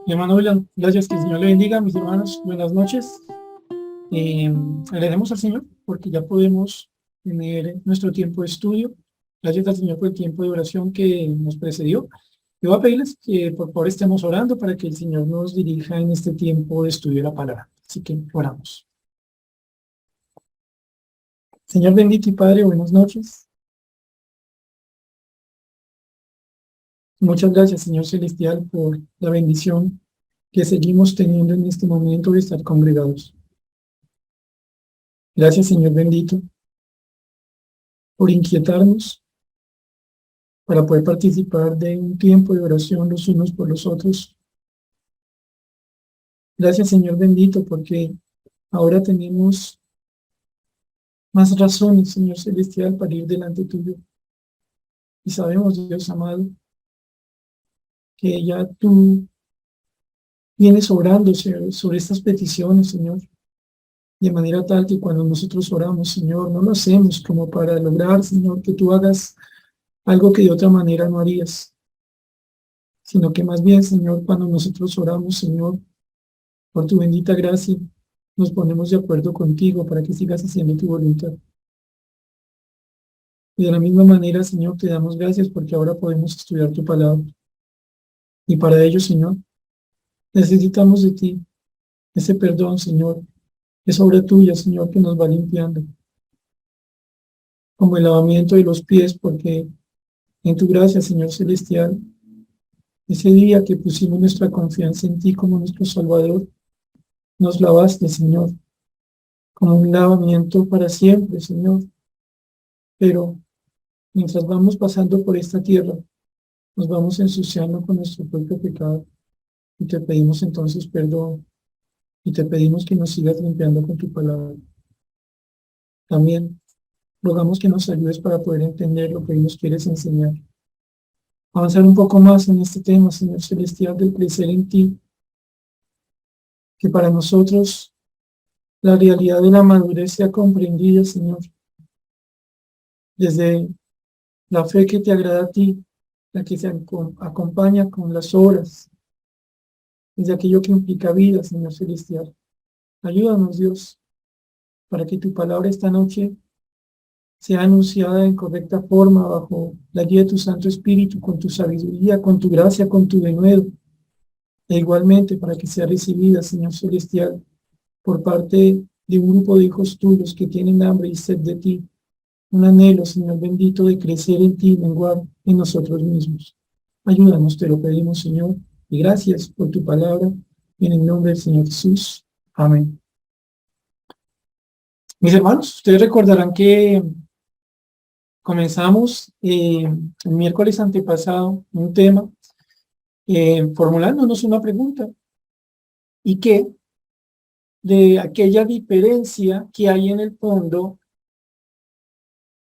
Hermano William, gracias, que el Señor le bendiga, mis hermanos, buenas noches. Agradecemos al Señor porque ya podemos tener nuestro tiempo de estudio. Gracias al Señor por el tiempo de oración que nos precedió. Yo voy a pedirles que por favor estemos orando para que el Señor nos dirija en este tiempo de estudio de la palabra. Así que oramos. Señor bendito y Padre, buenas noches. Muchas gracias, Señor Celestial, por la bendición que seguimos teniendo en este momento de estar congregados. Gracias, Señor bendito, por inquietarnos para poder participar de un tiempo de oración los unos por los otros. Gracias, Señor bendito, porque ahora tenemos más razones, Señor celestial, para ir delante tuyo. Y sabemos, Dios amado, que ya tú vienes obrando sobre estas peticiones, Señor, de manera tal que cuando nosotros oramos, Señor, no lo hacemos como para lograr, Señor, que tú hagas algo que de otra manera no harías, sino que más bien, Señor, cuando nosotros oramos, Señor, por tu bendita gracia, nos ponemos de acuerdo contigo para que sigas haciendo tu voluntad. Y de la misma manera, Señor, te damos gracias porque ahora podemos estudiar tu palabra. Y para ello, Señor, necesitamos de ti ese perdón, Señor, es obra tuya, Señor, que nos va limpiando, como el lavamiento de los pies, porque en tu gracia, Señor celestial, ese día que pusimos nuestra confianza en ti como nuestro Salvador, nos lavaste, Señor, como un lavamiento para siempre, Señor. Pero mientras vamos pasando por esta tierra, nos vamos ensuciando con nuestro propio pecado y te pedimos entonces perdón y te pedimos que nos sigas limpiando con tu palabra. También rogamos que nos ayudes para poder entender lo que hoy nos quieres enseñar. Avanzar un poco más en este tema, Señor Celestial, del crecer en ti, que para nosotros la realidad de la madurez sea comprendida, Señor, desde la fe que te agrada a ti, la que se acompaña con las obras, desde aquello que implica vida, Señor Celestial. Ayúdanos, Dios, para que tu palabra esta noche sea anunciada en correcta forma bajo la guía de tu Santo Espíritu, con tu sabiduría, con tu gracia, con tu denuedo, e igualmente para que sea recibida, Señor Celestial, por parte de un grupo de hijos tuyos que tienen hambre y sed de ti, un anhelo, Señor bendito, de crecer en ti y menguar en nosotros mismos. Ayúdanos, te lo pedimos, Señor, y gracias por tu palabra, en el nombre del Señor Jesús. Amén. Mis hermanos, ustedes recordarán que comenzamos el miércoles antepasado un tema formulándonos una pregunta y que de aquella diferencia que hay en el fondo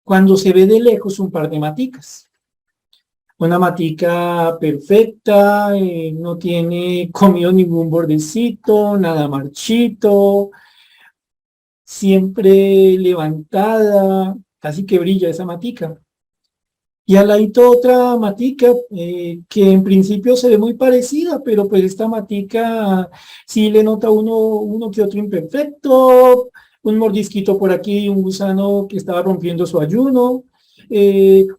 cuando se ve de lejos un par de maticas. Una matica perfecta, no tiene comido ningún bordecito, nada marchito, siempre levantada, casi que brilla esa matica. Y al ladito otra matica que en principio se ve muy parecida, pero pues esta matica sí le nota uno que otro imperfecto, un mordisquito por aquí, un gusano que estaba rompiendo su ayuno,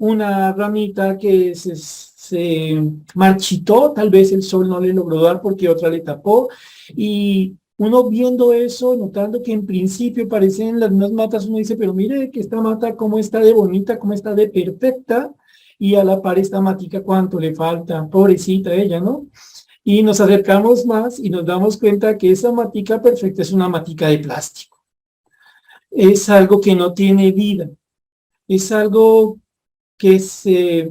una ramita que se marchitó, tal vez el sol no le logró dar porque otra le tapó, y uno viendo eso, notando que en principio parecen las mismas matas, uno dice, pero mire que esta mata cómo está de bonita, cómo está de perfecta, y a la par esta matica cuánto le falta, pobrecita ella, ¿no? Y nos acercamos más y nos damos cuenta que esa matica perfecta es una matica de plástico. Es algo que no tiene vida, es algo que se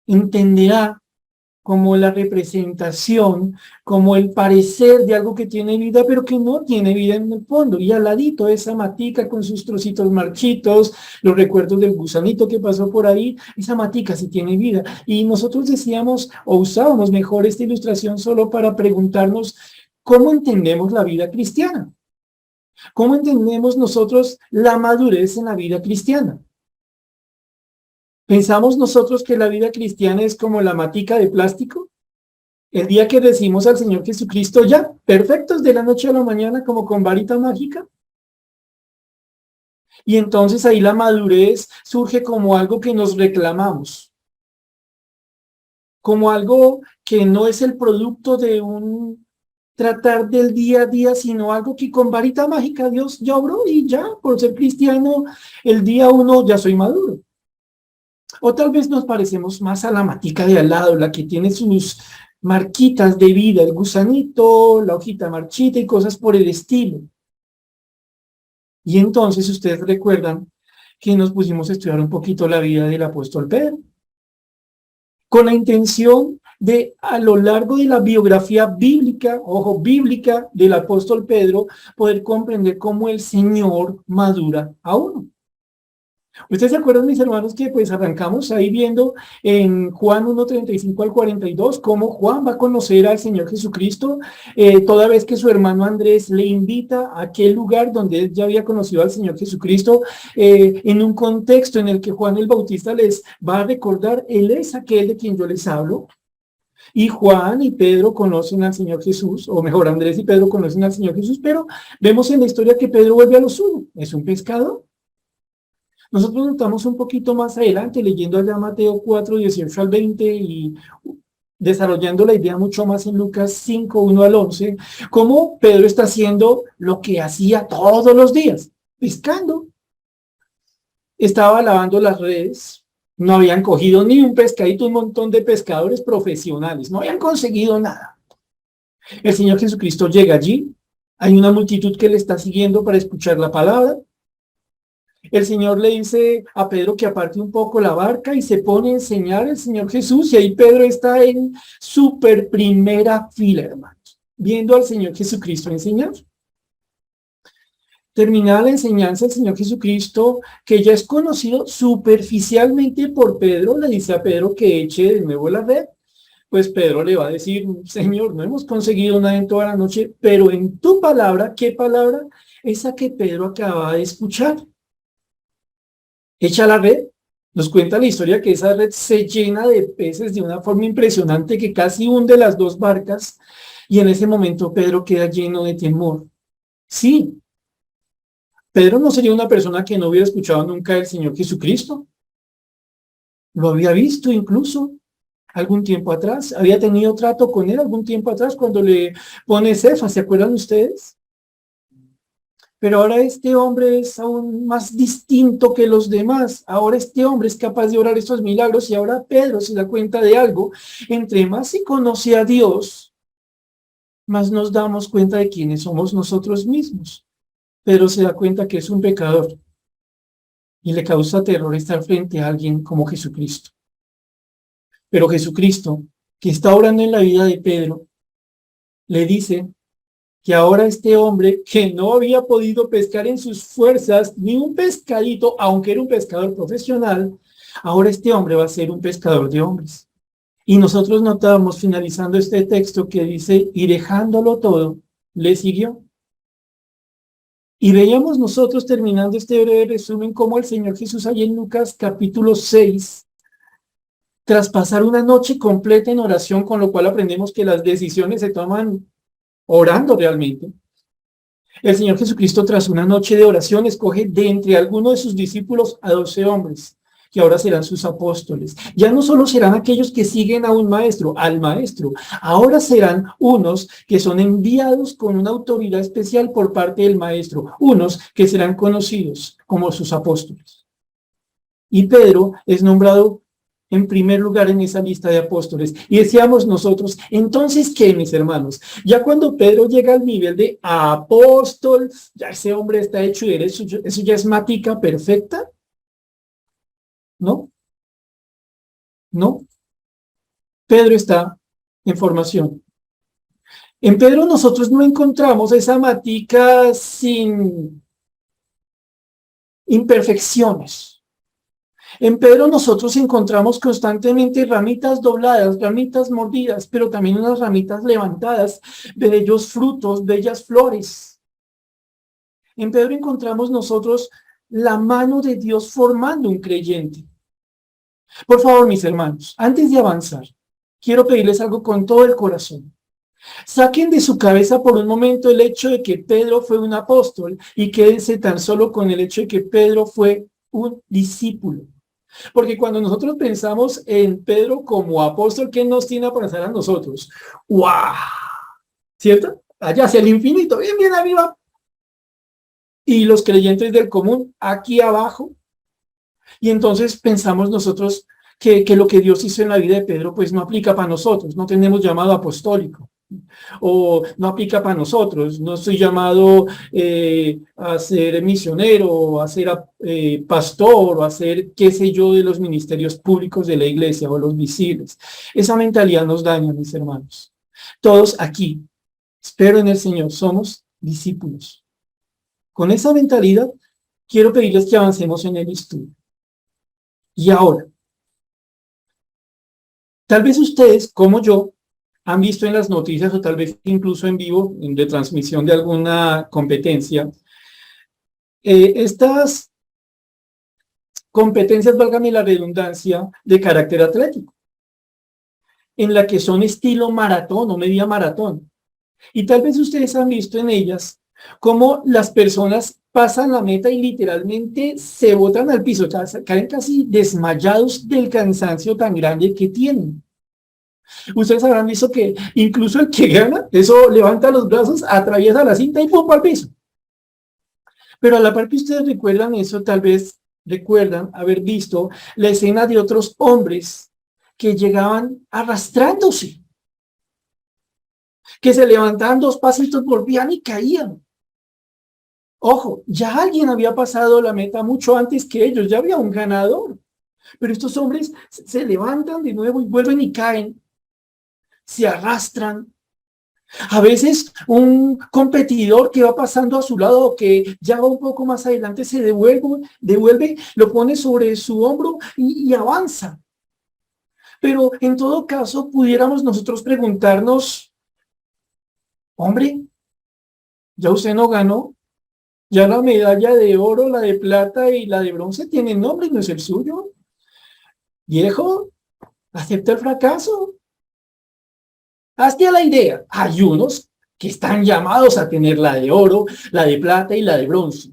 entenderá como la representación, como el parecer de algo que tiene vida, pero que no tiene vida en el fondo. Y al ladito esa matica con sus trocitos marchitos, los recuerdos del gusanito que pasó por ahí, esa matica sí tiene vida. Y nosotros decíamos, o usábamos mejor esta ilustración solo para preguntarnos cómo entendemos la vida cristiana. ¿Cómo entendemos nosotros la madurez en la vida cristiana? ¿Pensamos nosotros que la vida cristiana es como la matica de plástico? El día que decimos al Señor Jesucristo, ya, perfectos de la noche a la mañana, como con varita mágica. Y entonces ahí la madurez surge como algo que nos reclamamos, como algo que no es el producto de un tratar del día a día, sino algo que con varita mágica Dios ya obró y ya, por ser cristiano, el día uno ya soy maduro. O tal vez nos parecemos más a la matica de al lado, la que tiene sus marquitas de vida, el gusanito, la hojita marchita y cosas por el estilo. Y entonces ustedes recuerdan que nos pusimos a estudiar un poquito la vida del apóstol Pedro, con la intención de, a lo largo de la biografía bíblica, ojo, bíblica del apóstol Pedro, poder comprender cómo el Señor madura a uno. ¿Ustedes se acuerdan, mis hermanos, que pues arrancamos ahí viendo en Juan 1:35 al 42, cómo Juan va a conocer al Señor Jesucristo, toda vez que su hermano Andrés le invita a aquel lugar donde él ya había conocido al Señor Jesucristo, en un contexto en el que Juan el Bautista les va a recordar, él es aquel de quien yo les hablo. Y Juan y Pedro conocen al Señor Jesús, o mejor, Andrés y Pedro conocen al Señor Jesús, pero vemos en la historia que Pedro vuelve a lo suyo, es un pescador. Nosotros notamos un poquito más adelante, leyendo allá Mateo 4:18 al 20 y desarrollando la idea mucho más en Lucas 5:1 al 11, cómo Pedro está haciendo lo que hacía todos los días, pescando. Estaba lavando las redes, no habían cogido ni un pescadito, un montón de pescadores profesionales, no habían conseguido nada. El Señor Jesucristo llega allí, hay una multitud que le está siguiendo para escuchar la palabra. El Señor le dice a Pedro que aparte un poco la barca y se pone a enseñar el Señor Jesús, y ahí Pedro está en súper primera fila, hermanos, viendo al Señor Jesucristo enseñar. Terminada la enseñanza, el Señor Jesucristo, que ya es conocido superficialmente por Pedro, le dice a Pedro que eche de nuevo la red. Pues Pedro le va a decir: Señor, no hemos conseguido nada en toda la noche, pero en tu palabra, ¿qué palabra? Esa que Pedro acaba de escuchar. Echa la red, nos cuenta la historia que esa red se llena de peces de una forma impresionante que casi hunde las dos barcas, y en ese momento Pedro queda lleno de temor. Sí, Pedro no sería una persona que no hubiera escuchado nunca del Señor Jesucristo. Lo había visto incluso algún tiempo atrás, había tenido trato con él algún tiempo atrás cuando le pone Cefas, ¿se acuerdan ustedes? Pero ahora este hombre es aún más distinto que los demás. Ahora este hombre es capaz de orar estos milagros, y ahora Pedro se da cuenta de algo. Entre más se conoce a Dios, más nos damos cuenta de quiénes somos nosotros mismos. Pedro se da cuenta que es un pecador y le causa terror estar frente a alguien como Jesucristo. Pero Jesucristo, que está orando en la vida de Pedro, le dice que ahora este hombre, que no había podido pescar en sus fuerzas ni un pescadito, aunque era un pescador profesional, ahora este hombre va a ser un pescador de hombres. Y nosotros notamos, finalizando este texto, que dice: y dejándolo todo, le siguió. Y veíamos nosotros, terminando este breve resumen, cómo el Señor Jesús, allí en Lucas capítulo 6, tras pasar una noche completa en oración, con lo cual aprendemos que las decisiones se toman orando realmente. El Señor Jesucristo, tras una noche de oración, escoge de entre algunos de sus discípulos a 12 hombres, que ahora serán sus apóstoles. Ya no solo serán aquellos que siguen a un maestro, al maestro, ahora serán unos que son enviados con una autoridad especial por parte del maestro, unos que serán conocidos como sus apóstoles. Y Pedro es nombrado en primer lugar en esa lista de apóstoles. Y decíamos nosotros, entonces, ¿qué, mis hermanos? Ya cuando Pedro llega al nivel de apóstol, ya ese hombre está hecho y eso ya es matica perfecta. ¿No? ¿No? Pedro está en formación. En Pedro nosotros no encontramos esa matica sin imperfecciones. En Pedro nosotros encontramos constantemente ramitas dobladas, ramitas mordidas, pero también unas ramitas levantadas, bellos frutos, bellas flores. En Pedro encontramos nosotros la mano de Dios formando un creyente. Por favor, mis hermanos, antes de avanzar, quiero pedirles algo con todo el corazón. Saquen de su cabeza por un momento el hecho de que Pedro fue un apóstol y quédense tan solo con el hecho de que Pedro fue un discípulo. Porque cuando nosotros pensamos en Pedro como apóstol, ¿qué nos tiene a pensar a nosotros? ¡Wow! ¿Cierto? Allá hacia el infinito, bien, bien arriba. Y los creyentes del común, aquí abajo. Y entonces pensamos nosotros que lo que Dios hizo en la vida de Pedro, pues no aplica para nosotros. No tenemos llamado apostólico. O no aplica para nosotros. No estoy llamado a ser misionero, a ser pastor, o a ser, qué sé yo, de los ministerios públicos de la iglesia o los visibles. Esa mentalidad nos daña, mis hermanos. Todos aquí, espero en el Señor, somos discípulos. Con esa mentalidad, quiero pedirles que avancemos en el estudio. Y ahora, tal vez ustedes, como yo, han visto en las noticias o tal vez incluso en vivo, de transmisión de alguna competencia, estas competencias, válgame la redundancia, de carácter atlético, en la que son estilo maratón o media maratón. Y tal vez ustedes han visto en ellas cómo las personas pasan la meta y literalmente se botan al piso, o sea, caen casi desmayados del cansancio tan grande que tienen. Ustedes habrán visto que incluso el que gana, eso levanta los brazos, atraviesa la cinta y ¡pum! Al piso. Pero a la par que ustedes recuerdan eso, tal vez recuerdan haber visto la escena de otros hombres que llegaban arrastrándose, que se levantaban 2 pasitos, volvían y caían. Ojo, ya alguien había pasado la meta mucho antes que ellos, ya había un ganador. Pero estos hombres se levantan de nuevo y vuelven y caen, se arrastran. A veces un competidor que va pasando a su lado o que ya va un poco más adelante se devuelve, lo pone sobre su hombro y avanza. Pero en todo caso pudiéramos nosotros preguntarnos, hombre, ya usted no ganó, ya la medalla de oro, la de plata y la de bronce tienen nombre, no es el suyo. Viejo, acepta el fracaso. Hazte a la idea, hay unos que están llamados a tener la de oro, la de plata y la de bronce.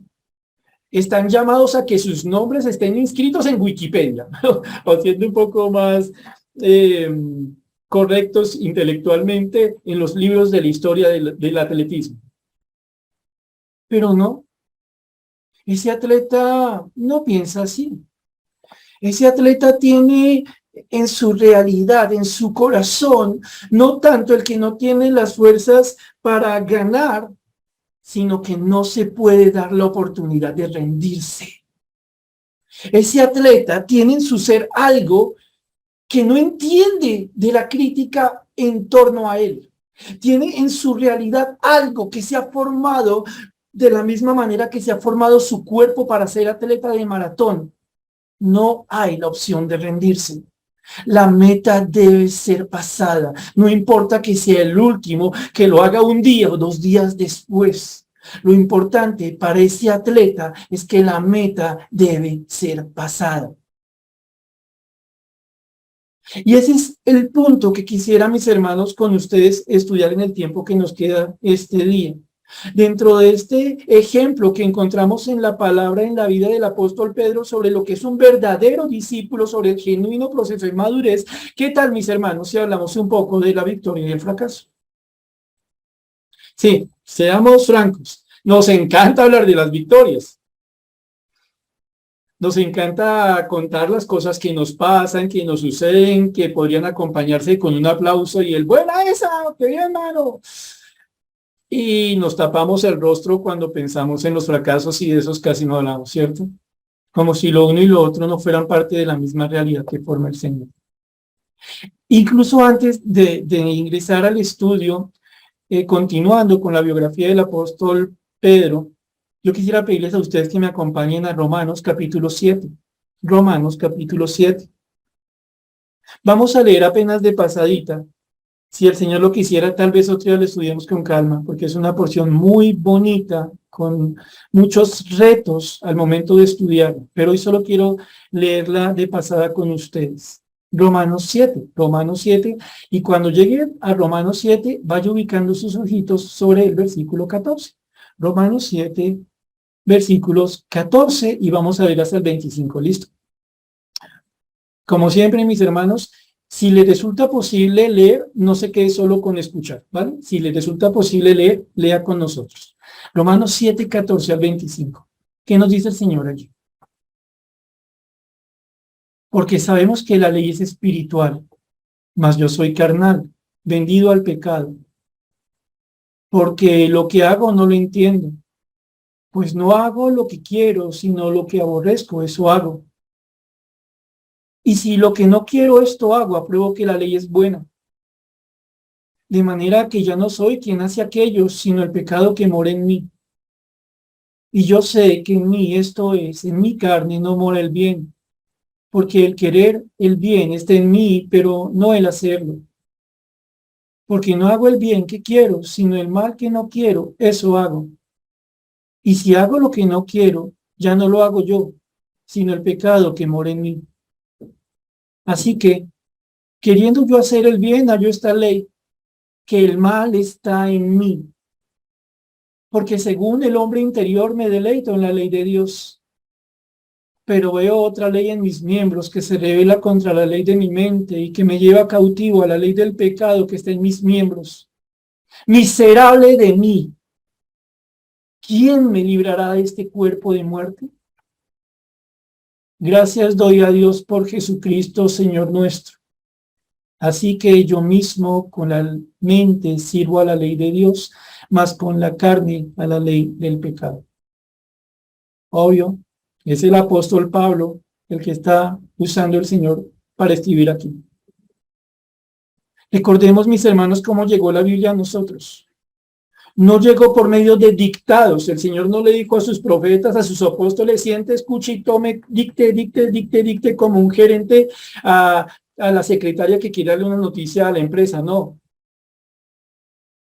Están llamados a que sus nombres estén inscritos en Wikipedia, o siendo un poco más correctos intelectualmente en los libros de la historia del atletismo. Pero no, ese atleta no piensa así. Ese atleta tiene en su realidad, en su corazón, no tanto el que no tiene las fuerzas para ganar, sino que no se puede dar la oportunidad de rendirse. Ese atleta tiene en su ser algo que no entiende de la crítica en torno a él. Tiene en su realidad algo que se ha formado de la misma manera que se ha formado su cuerpo para ser atleta de maratón. No hay la opción de rendirse. La meta debe ser pasada. No importa que sea el último, que lo haga un día o 2 días después. Lo importante para ese atleta es que la meta debe ser pasada. Y ese es el punto que quisiera, mis hermanos, con ustedes estudiar en el tiempo que nos queda este día. Dentro de este ejemplo que encontramos en la palabra, en la vida del apóstol Pedro, sobre lo que es un verdadero discípulo, sobre el genuino proceso de madurez, ¿qué tal, mis hermanos, si hablamos un poco de la victoria y el fracaso? Sí, seamos francos, nos encanta hablar de las victorias. Nos encanta contar las cosas que nos pasan, que nos suceden, que podrían acompañarse con un aplauso y el buena esa, qué bien, mano. Y nos tapamos el rostro cuando pensamos en los fracasos y de esos casi no hablamos, ¿cierto? Como si lo uno y lo otro no fueran parte de la misma realidad que forma el Señor. Incluso antes de ingresar al estudio, continuando con la biografía del apóstol Pedro, yo quisiera pedirles a ustedes que me acompañen a Romanos capítulo 7. Romanos capítulo 7. Vamos a leer apenas de pasadita. Si el Señor lo quisiera, tal vez otro día lo estudiemos con calma, porque es una porción muy bonita, con muchos retos al momento de estudiar. Pero hoy solo quiero leerla de pasada con ustedes. Romanos 7, y cuando llegue a Romanos 7, vaya ubicando sus ojitos sobre el versículo 14. Romanos 7, versículos 14, y vamos a ver hasta el 25, ¿listo? Como siempre, mis hermanos, si les resulta posible leer, no se quede solo con escuchar, ¿vale? Si les resulta posible leer, lea con nosotros. Romanos 7, 14 al 25. ¿Qué nos dice el Señor allí? Porque sabemos que la ley es espiritual, mas yo soy carnal, vendido al pecado. Porque lo que hago no lo entiendo, pues no hago lo que quiero, sino lo que aborrezco, eso hago. Y si lo que no quiero esto hago, apruebo que la ley es buena. De manera que ya no soy quien hace aquello, sino el pecado que mora en mí. Y yo sé que en mí, esto es, en mi carne no mora el bien, porque el querer el bien está en mí, pero no el hacerlo. Porque no hago el bien que quiero, sino el mal que no quiero, eso hago. Y si hago lo que no quiero, ya no lo hago yo, sino el pecado que mora en mí. Así que, queriendo yo hacer el bien, hallo esta ley, que el mal está en mí. Porque según el hombre interior me deleito en la ley de Dios. Pero veo otra ley en mis miembros que se revela contra la ley de mi mente y que me lleva cautivo a la ley del pecado que está en mis miembros. Miserable de mí, ¿quién me librará de este cuerpo de muerte? Gracias doy a Dios por Jesucristo, Señor nuestro. Así que yo mismo con la mente sirvo a la ley de Dios, mas con la carne a la ley del pecado. Obvio, es el apóstol Pablo el que está usando el Señor para escribir aquí. Recordemos, mis hermanos, cómo llegó la Biblia a nosotros. No llegó por medio de dictados. El Señor no le dijo a sus profetas, a sus apóstoles, siente, escuche y tome, dicte como un gerente a la secretaria que quiere darle una noticia a la empresa. No.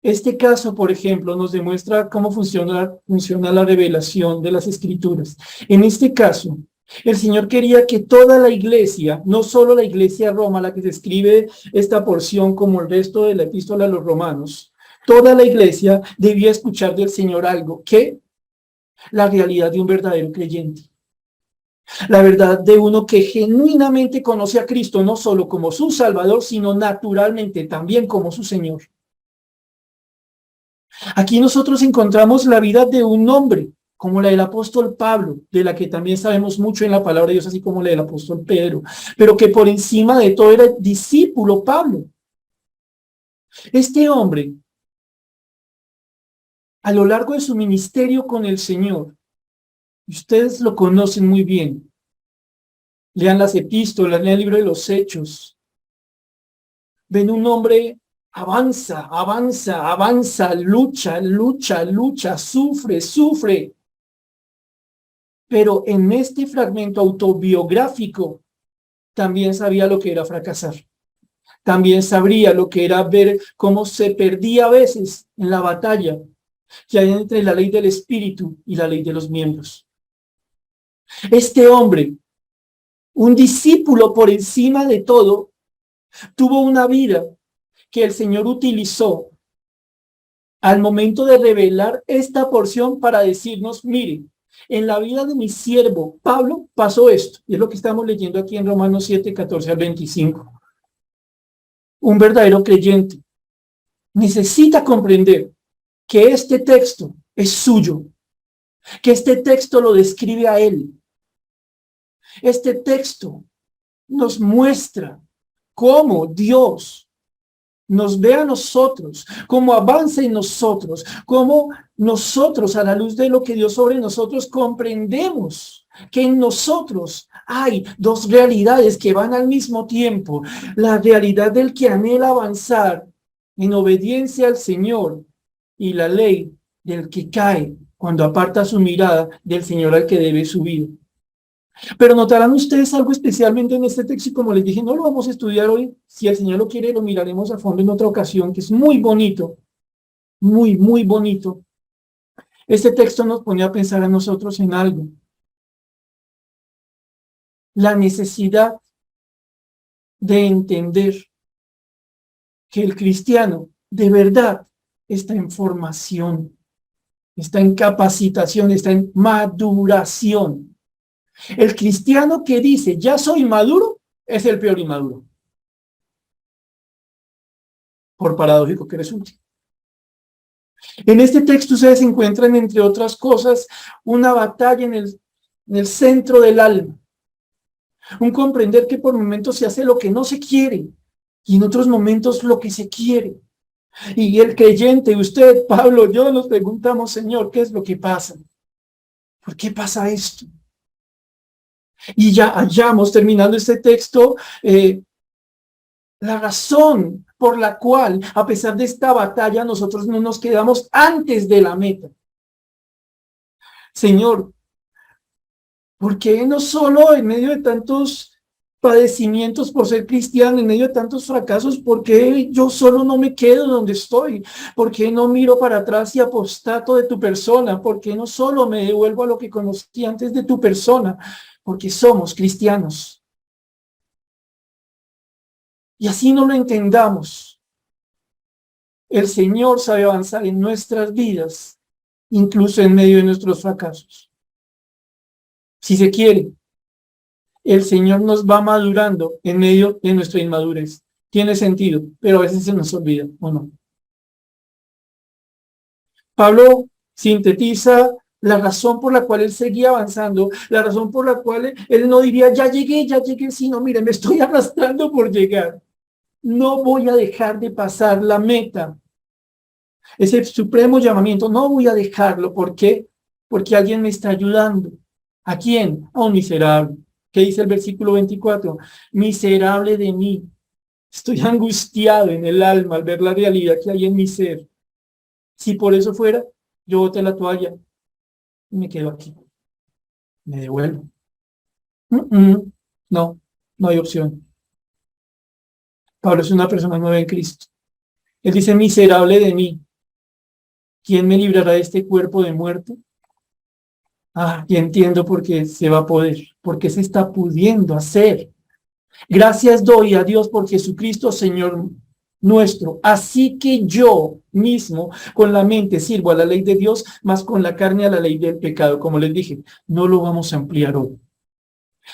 Este caso, por ejemplo, nos demuestra cómo funciona la revelación de las Escrituras. En este caso, el Señor quería que toda la iglesia, no solo la iglesia de Roma, la que describe esta porción como el resto de la epístola a los romanos, toda la iglesia debía escuchar del Señor algo, que la realidad de un verdadero creyente. La verdad de uno que genuinamente conoce a Cristo, no solo como su Salvador, sino naturalmente también como su Señor. Aquí nosotros encontramos la vida de un hombre, como la del apóstol Pablo, de la que también sabemos mucho en la palabra de Dios, así como la del apóstol Pedro, pero que por encima de todo era discípulo Pablo. Este hombre, a lo largo de su ministerio con el Señor, y ustedes lo conocen muy bien, lean las epístolas, lean el libro de los Hechos, ven un hombre avanza, lucha, sufre. Pero en este fragmento autobiográfico también sabía lo que era fracasar. También sabría lo que era ver cómo se perdía a veces en la batalla que hay entre la ley del espíritu y la ley de los miembros. Este hombre, un discípulo por encima de todo, tuvo una vida que el Señor utilizó al momento de revelar esta porción para decirnos, mire, en la vida de mi siervo Pablo pasó esto, y es lo que estamos leyendo aquí en Romanos 7, 14 al 25. Un verdadero creyente necesita comprender que este texto es suyo, que este texto lo describe a él. Este texto nos muestra cómo Dios nos ve a nosotros, cómo avanza en nosotros, cómo nosotros, a la luz de lo que Dios sobre nosotros, comprendemos que en nosotros hay dos realidades que van al mismo tiempo. La realidad del que anhela avanzar en obediencia al Señor y la ley del que cae cuando aparta su mirada del Señor al que debe su vida. Pero notarán ustedes algo especialmente en este texto, y como les dije, no lo vamos a estudiar hoy. Si el Señor lo quiere, lo miraremos a fondo en otra ocasión, que es muy bonito, muy bonito. Este texto nos pone a pensar a nosotros en algo. La necesidad de entender que el cristiano de verdad está en formación, está en capacitación, está en maduración. El cristiano que dice, ya soy maduro, es el peor inmaduro. Por paradójico que resulte. En este texto ustedes encuentran, entre otras cosas, una batalla en el centro del alma. Un comprender que por momentos se hace lo que no se quiere y en otros momentos lo que se quiere. Y el creyente, usted, Pablo, yo nos preguntamos, Señor, ¿qué es lo que pasa? ¿Por qué pasa esto? Y ya hallamos, terminando este texto, la razón por la cual, a pesar de esta batalla, nosotros no nos quedamos antes de la meta. Señor, ¿por qué no solo en medio de tantos padecimientos por ser cristiano, en medio de tantos fracasos, por qué yo solo no me quedo donde estoy? ¿Por qué no miro para atrás y apostato de tu persona? ¿Por qué no solo me devuelvo a lo que conocí antes de tu persona? Porque somos cristianos. Y así no lo entendamos. El Señor sabe avanzar en nuestras vidas, incluso en medio de nuestros fracasos. Si se quiere, el Señor nos va madurando en medio de nuestra inmadurez. Tiene sentido, pero a veces se nos olvida, ¿o no? Pablo sintetiza la razón por la cual él seguía avanzando, la razón por la cual él no diría, ya llegué, sino, mire, me estoy arrastrando por llegar. No voy a dejar de pasar la meta. Ese supremo llamamiento, no voy a dejarlo. ¿Por qué? Porque alguien me está ayudando. ¿A quién? A un miserable. ¿Qué dice el versículo 24? Miserable de mí. Estoy angustiado en el alma al ver la realidad que hay en mi ser. Si por eso fuera, yo boté la toalla y me quedo aquí. Me devuelvo. No, no hay opción. Pablo es una persona nueva en Cristo. Él dice, miserable de mí. ¿Quién me librará de este cuerpo de muerte? Y entiendo por qué se va a poder, porque se está pudiendo hacer. Gracias doy a Dios por Jesucristo, Señor nuestro. Así que yo mismo con la mente sirvo a la ley de Dios, más con la carne a la ley del pecado. Como les dije, no lo vamos a ampliar hoy.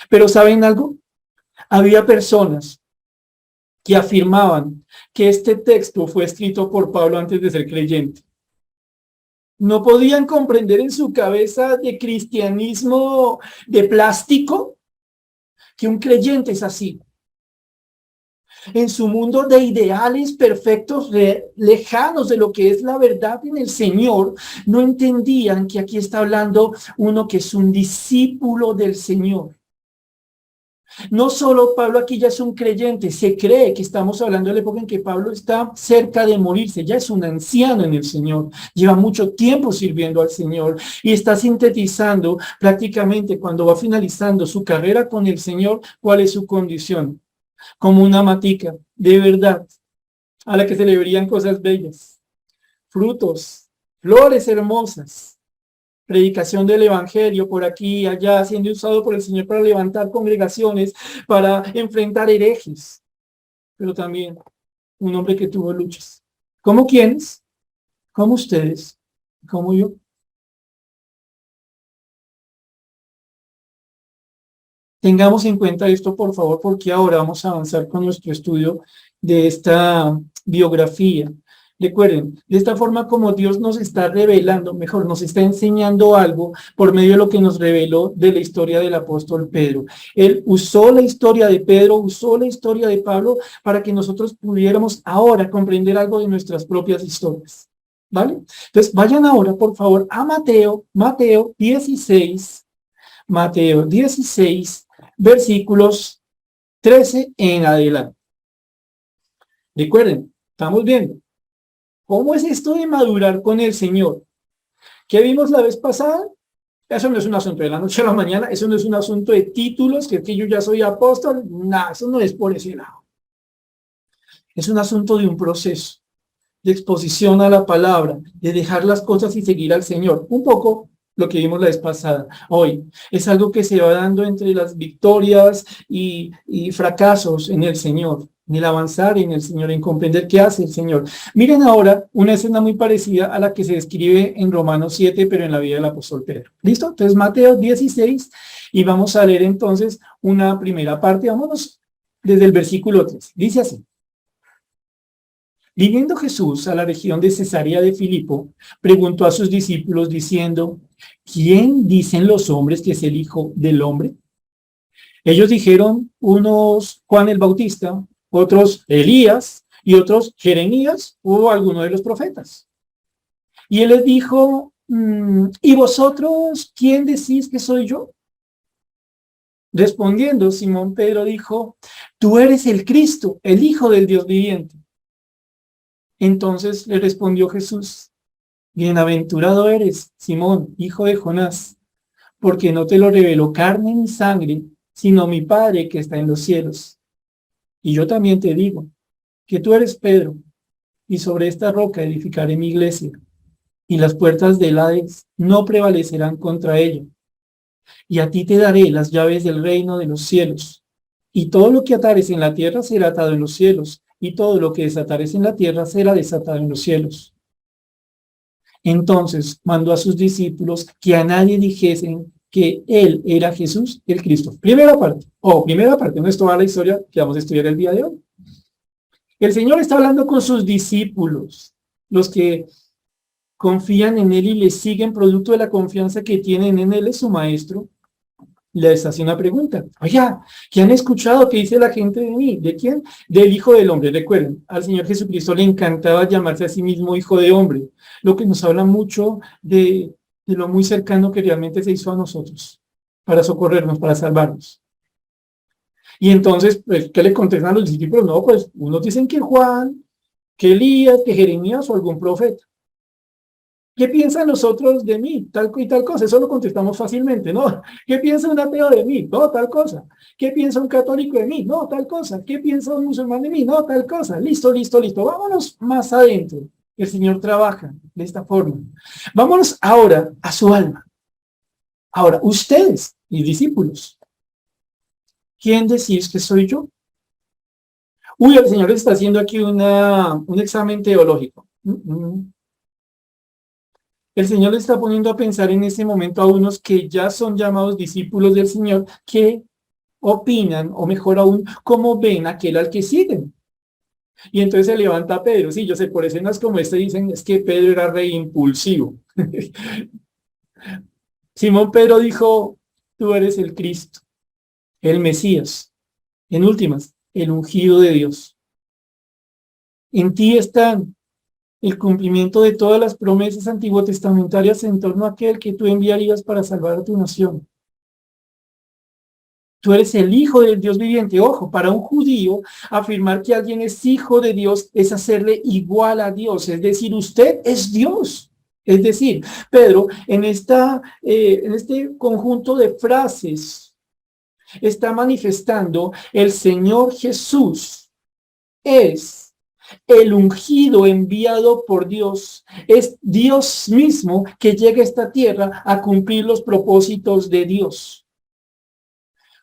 Pero ¿saben algo? Había personas que afirmaban que este texto fue escrito por Pablo antes de ser creyente. No podían comprender en su cabeza de cristianismo de plástico que un creyente es así. En su mundo de ideales perfectos, lejanos de lo que es la verdad en el Señor, no entendían que aquí está hablando uno que es un discípulo del Señor. No solo Pablo aquí ya es un creyente, se cree que estamos hablando de la época en que Pablo está cerca de morirse, ya es un anciano en el Señor, lleva mucho tiempo sirviendo al Señor y está sintetizando prácticamente cuando va finalizando su carrera con el Señor, cuál es su condición. Como una matica, de verdad, a la que se le verían cosas bellas, frutos, flores hermosas, predicación del evangelio por aquí y allá, siendo usado por el Señor para levantar congregaciones, para enfrentar herejes, pero también un hombre que tuvo luchas. ¿Como quiénes? Como ustedes, como yo. Tengamos en cuenta esto, por favor, porque ahora vamos a avanzar con nuestro estudio de esta biografía. Recuerden, de esta forma como Dios nos está revelando, mejor, nos está enseñando algo por medio de lo que nos reveló de la historia del apóstol Pedro. Él usó la historia de Pedro, usó la historia de Pablo para que nosotros pudiéramos ahora comprender algo de nuestras propias historias. ¿Vale? Entonces, vayan ahora, por favor, a Mateo 16, versículos 13 en adelante. Recuerden, estamos viendo cómo es esto de madurar con el Señor. ¿Qué vimos la vez pasada? Eso no es un asunto de la noche a la mañana, eso no es un asunto de títulos, que yo ya soy apóstol, nada, eso no es por ese lado. Es un asunto de un proceso, de exposición a la palabra, de dejar las cosas y seguir al Señor. Un poco lo que vimos la vez pasada. Hoy es algo que se va dando entre las victorias y fracasos en el Señor, en el avanzar en el Señor, en comprender qué hace el Señor. Miren ahora una escena muy parecida a la que se describe en Romanos 7, pero en la vida del apóstol Pedro. ¿Listo? Entonces Mateo 16 y vamos a leer entonces una primera parte. Vámonos desde el versículo 3. Dice así. Viniendo Jesús a la región de Cesarea de Filipo, preguntó a sus discípulos diciendo, ¿quién dicen los hombres que es el Hijo del Hombre? Ellos dijeron, unos Juan el Bautista, otros Elías y otros Jeremías o alguno de los profetas. Y él les dijo, ¿y vosotros quién decís que soy yo? Respondiendo, Simón Pedro dijo, tú eres el Cristo, el Hijo del Dios viviente. Entonces le respondió Jesús, bienaventurado eres, Simón, hijo de Jonás, porque no te lo reveló carne ni sangre, sino mi Padre que está en los cielos. Y yo también te digo, que tú eres Pedro, y sobre esta roca edificaré mi iglesia, y las puertas del Hades no prevalecerán contra ella. Y a ti te daré las llaves del reino de los cielos, y todo lo que atares en la tierra será atado en los cielos, y todo lo que desatares en la tierra será desatado en los cielos. Entonces mandó a sus discípulos que a nadie dijesen que él era Jesús el Cristo. Primera parte, no es toda la historia que vamos a estudiar el día de hoy. El Señor está hablando con sus discípulos, los que confían en Él y le siguen producto de la confianza que tienen en Él, es su Maestro. Les hace una pregunta. Oiga, ¿qué han escuchado? ¿Qué dice la gente de mí? ¿De quién? Del Hijo del Hombre. Recuerden, al Señor Jesucristo le encantaba llamarse a sí mismo Hijo de Hombre, lo que nos habla mucho de lo muy cercano que realmente se hizo a nosotros, para socorrernos, para salvarnos. Y entonces, pues, ¿qué le contestan a los discípulos? No, pues, unos dicen que Juan, que Elías, que Jeremías o algún profeta. ¿Qué piensan los otros de mí? Tal y tal cosa. Eso lo contestamos fácilmente, ¿no? ¿Qué piensa un ateo de mí? No, tal cosa. ¿Qué piensa un católico de mí? No, tal cosa. ¿Qué piensa un musulmán de mí? No, tal cosa. Listo, listo, listo. Vámonos más adentro. El Señor trabaja de esta forma. Vámonos ahora a su alma. Ahora, ustedes, mis discípulos, ¿quién decís que soy yo? Uy, el Señor está haciendo aquí un examen teológico. El Señor le está poniendo a pensar en ese momento a unos que ya son llamados discípulos del Señor, que opinan, o mejor aún, cómo ven aquel al que siguen. Y entonces se levanta Pedro. Sí, yo sé, por escenas como este dicen, es que Pedro era re impulsivo. Simón Pedro dijo, tú eres el Cristo, el Mesías, en últimas, el ungido de Dios. En ti están el cumplimiento de todas las promesas antiguotestamentarias en torno a aquel que tú enviarías para salvar a tu nación. Tú eres el Hijo del Dios viviente. Ojo, para un judío, afirmar que alguien es hijo de Dios es hacerle igual a Dios. Es decir, usted es Dios. Es decir, Pedro, en este conjunto de frases, está manifestando el Señor Jesús es el ungido enviado por Dios. Es Dios mismo que llega a esta tierra a cumplir los propósitos de Dios.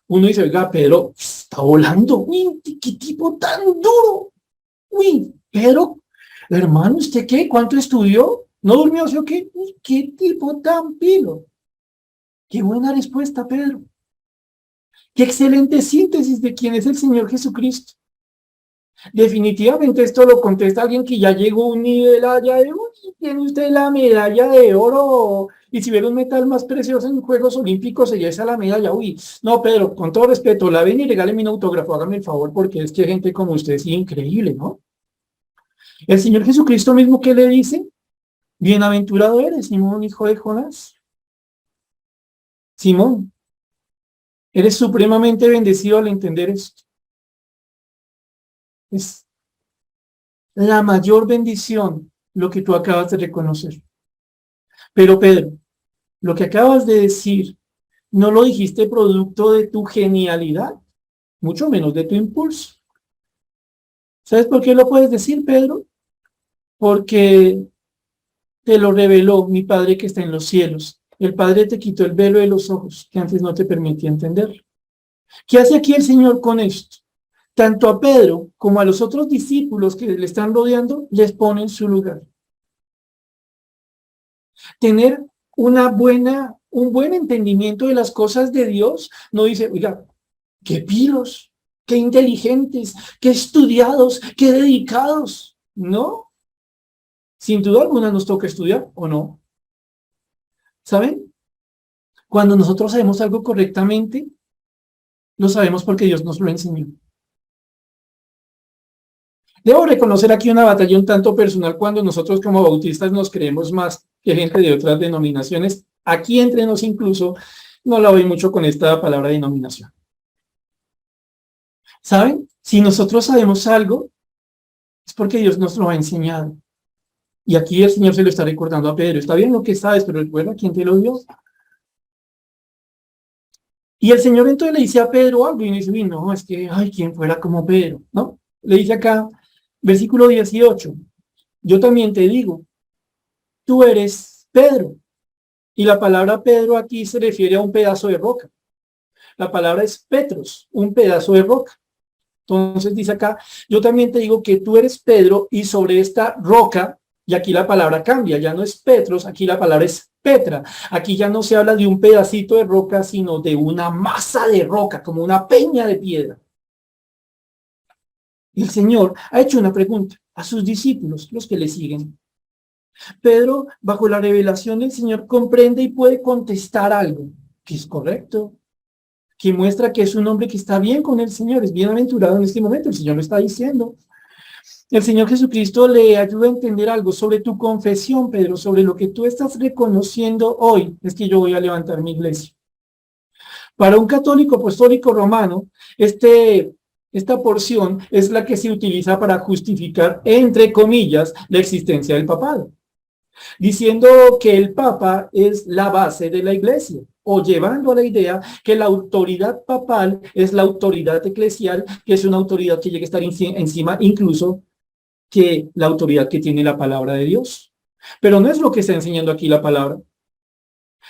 Uno dice, oiga, Pedro, está volando. Uy, qué tipo tan duro. Uy, Pedro, hermano, ¿usted qué? ¿Cuánto estudió? ¿No durmió? ¿Sí o qué? Uy, qué tipo tan pilo. Qué buena respuesta, Pedro. Qué excelente síntesis de quién es el Señor Jesucristo. Definitivamente esto lo contesta alguien que ya llegó a un nivel allá de, uy, tiene usted la medalla de oro, y si hubiera un metal más precioso en Juegos Olímpicos, sería esa la medalla. Uy, no, Pedro, con todo respeto, la ven y regáleme un autógrafo, hágame el favor, porque es que gente como usted es increíble, ¿no? El Señor Jesucristo mismo, ¿qué le dice? Bienaventurado eres, Simón, hijo de Jonás. Simón, eres supremamente bendecido al entender esto. Es la mayor bendición lo que tú acabas de reconocer. Pero Pedro, lo que acabas de decir, no lo dijiste producto de tu genialidad, mucho menos de tu impulso. ¿Sabes por qué lo puedes decir, Pedro? Porque te lo reveló mi Padre que está en los cielos. El Padre te quitó el velo de los ojos que antes no te permitía entender. ¿Qué hace aquí el Señor con esto? Tanto a Pedro como a los otros discípulos que le están rodeando, les pone en su lugar. Tener un buen entendimiento de las cosas de Dios, no dice, oiga, qué pilos, qué inteligentes, qué estudiados, qué dedicados. No, sin duda alguna nos toca estudiar, ¿o no? ¿Saben? Cuando nosotros sabemos algo correctamente, lo sabemos porque Dios nos lo enseñó. Debo reconocer aquí una batalla un tanto personal cuando nosotros como bautistas nos creemos más que gente de otras denominaciones. Aquí entre nos incluso no la oí mucho con esta palabra denominación. ¿Saben? Si nosotros sabemos algo, es porque Dios nos lo ha enseñado. Y aquí el Señor se lo está recordando a Pedro. Está bien lo que sabes, pero recuerda quién te lo dio. Y el Señor entonces le dice a Pedro algo y dice, no, es que, ay, quién fuera como Pedro, ¿no? Le dice acá, versículo 18, yo también te digo, tú eres Pedro. Y la palabra Pedro aquí se refiere a un pedazo de roca. La palabra es Petros, un pedazo de roca. Entonces dice acá, yo también te digo que tú eres Pedro y sobre esta roca, y aquí la palabra cambia, ya no es Petros, aquí la palabra es Petra. Aquí ya no se habla de un pedacito de roca, sino de una masa de roca, como una peña de piedra. Y el Señor ha hecho una pregunta a sus discípulos, los que le siguen. Pedro, bajo la revelación del Señor, comprende y puede contestar algo que es correcto, que muestra que es un hombre que está bien con el Señor, es bienaventurado en este momento, el Señor lo está diciendo. El Señor Jesucristo le ayuda a entender algo sobre tu confesión, Pedro, sobre lo que tú estás reconociendo hoy, es que yo voy a levantar mi iglesia. Para un católico apostólico romano, esta porción es la que se utiliza para justificar, entre comillas, la existencia del papado, diciendo que el papa es la base de la iglesia, o llevando a la idea que la autoridad papal es la autoridad eclesial, que es una autoridad que llega a estar encima incluso que la autoridad que tiene la palabra de Dios. Pero no es lo que está enseñando aquí la palabra.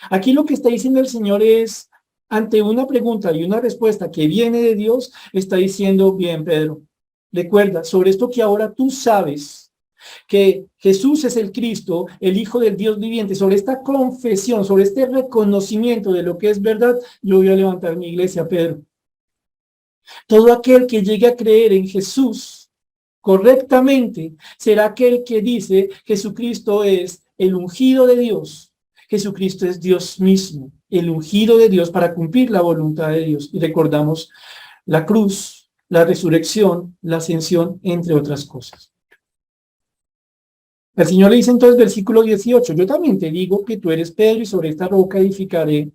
Aquí lo que está diciendo el Señor es, ante una pregunta y una respuesta que viene de Dios, está diciendo, bien, Pedro, recuerda, sobre esto que ahora tú sabes, que Jesús es el Cristo, el Hijo del Dios viviente, sobre esta confesión, sobre este reconocimiento de lo que es verdad, yo voy a levantar mi iglesia, Pedro. Todo aquel que llegue a creer en Jesús correctamente será aquel que dice Jesucristo es el ungido de Dios. Jesucristo es Dios mismo, el ungido de Dios para cumplir la voluntad de Dios. Y recordamos la cruz, la resurrección, la ascensión, entre otras cosas. El Señor le dice entonces, versículo 18, yo también te digo que tú eres Pedro y sobre esta roca edificaré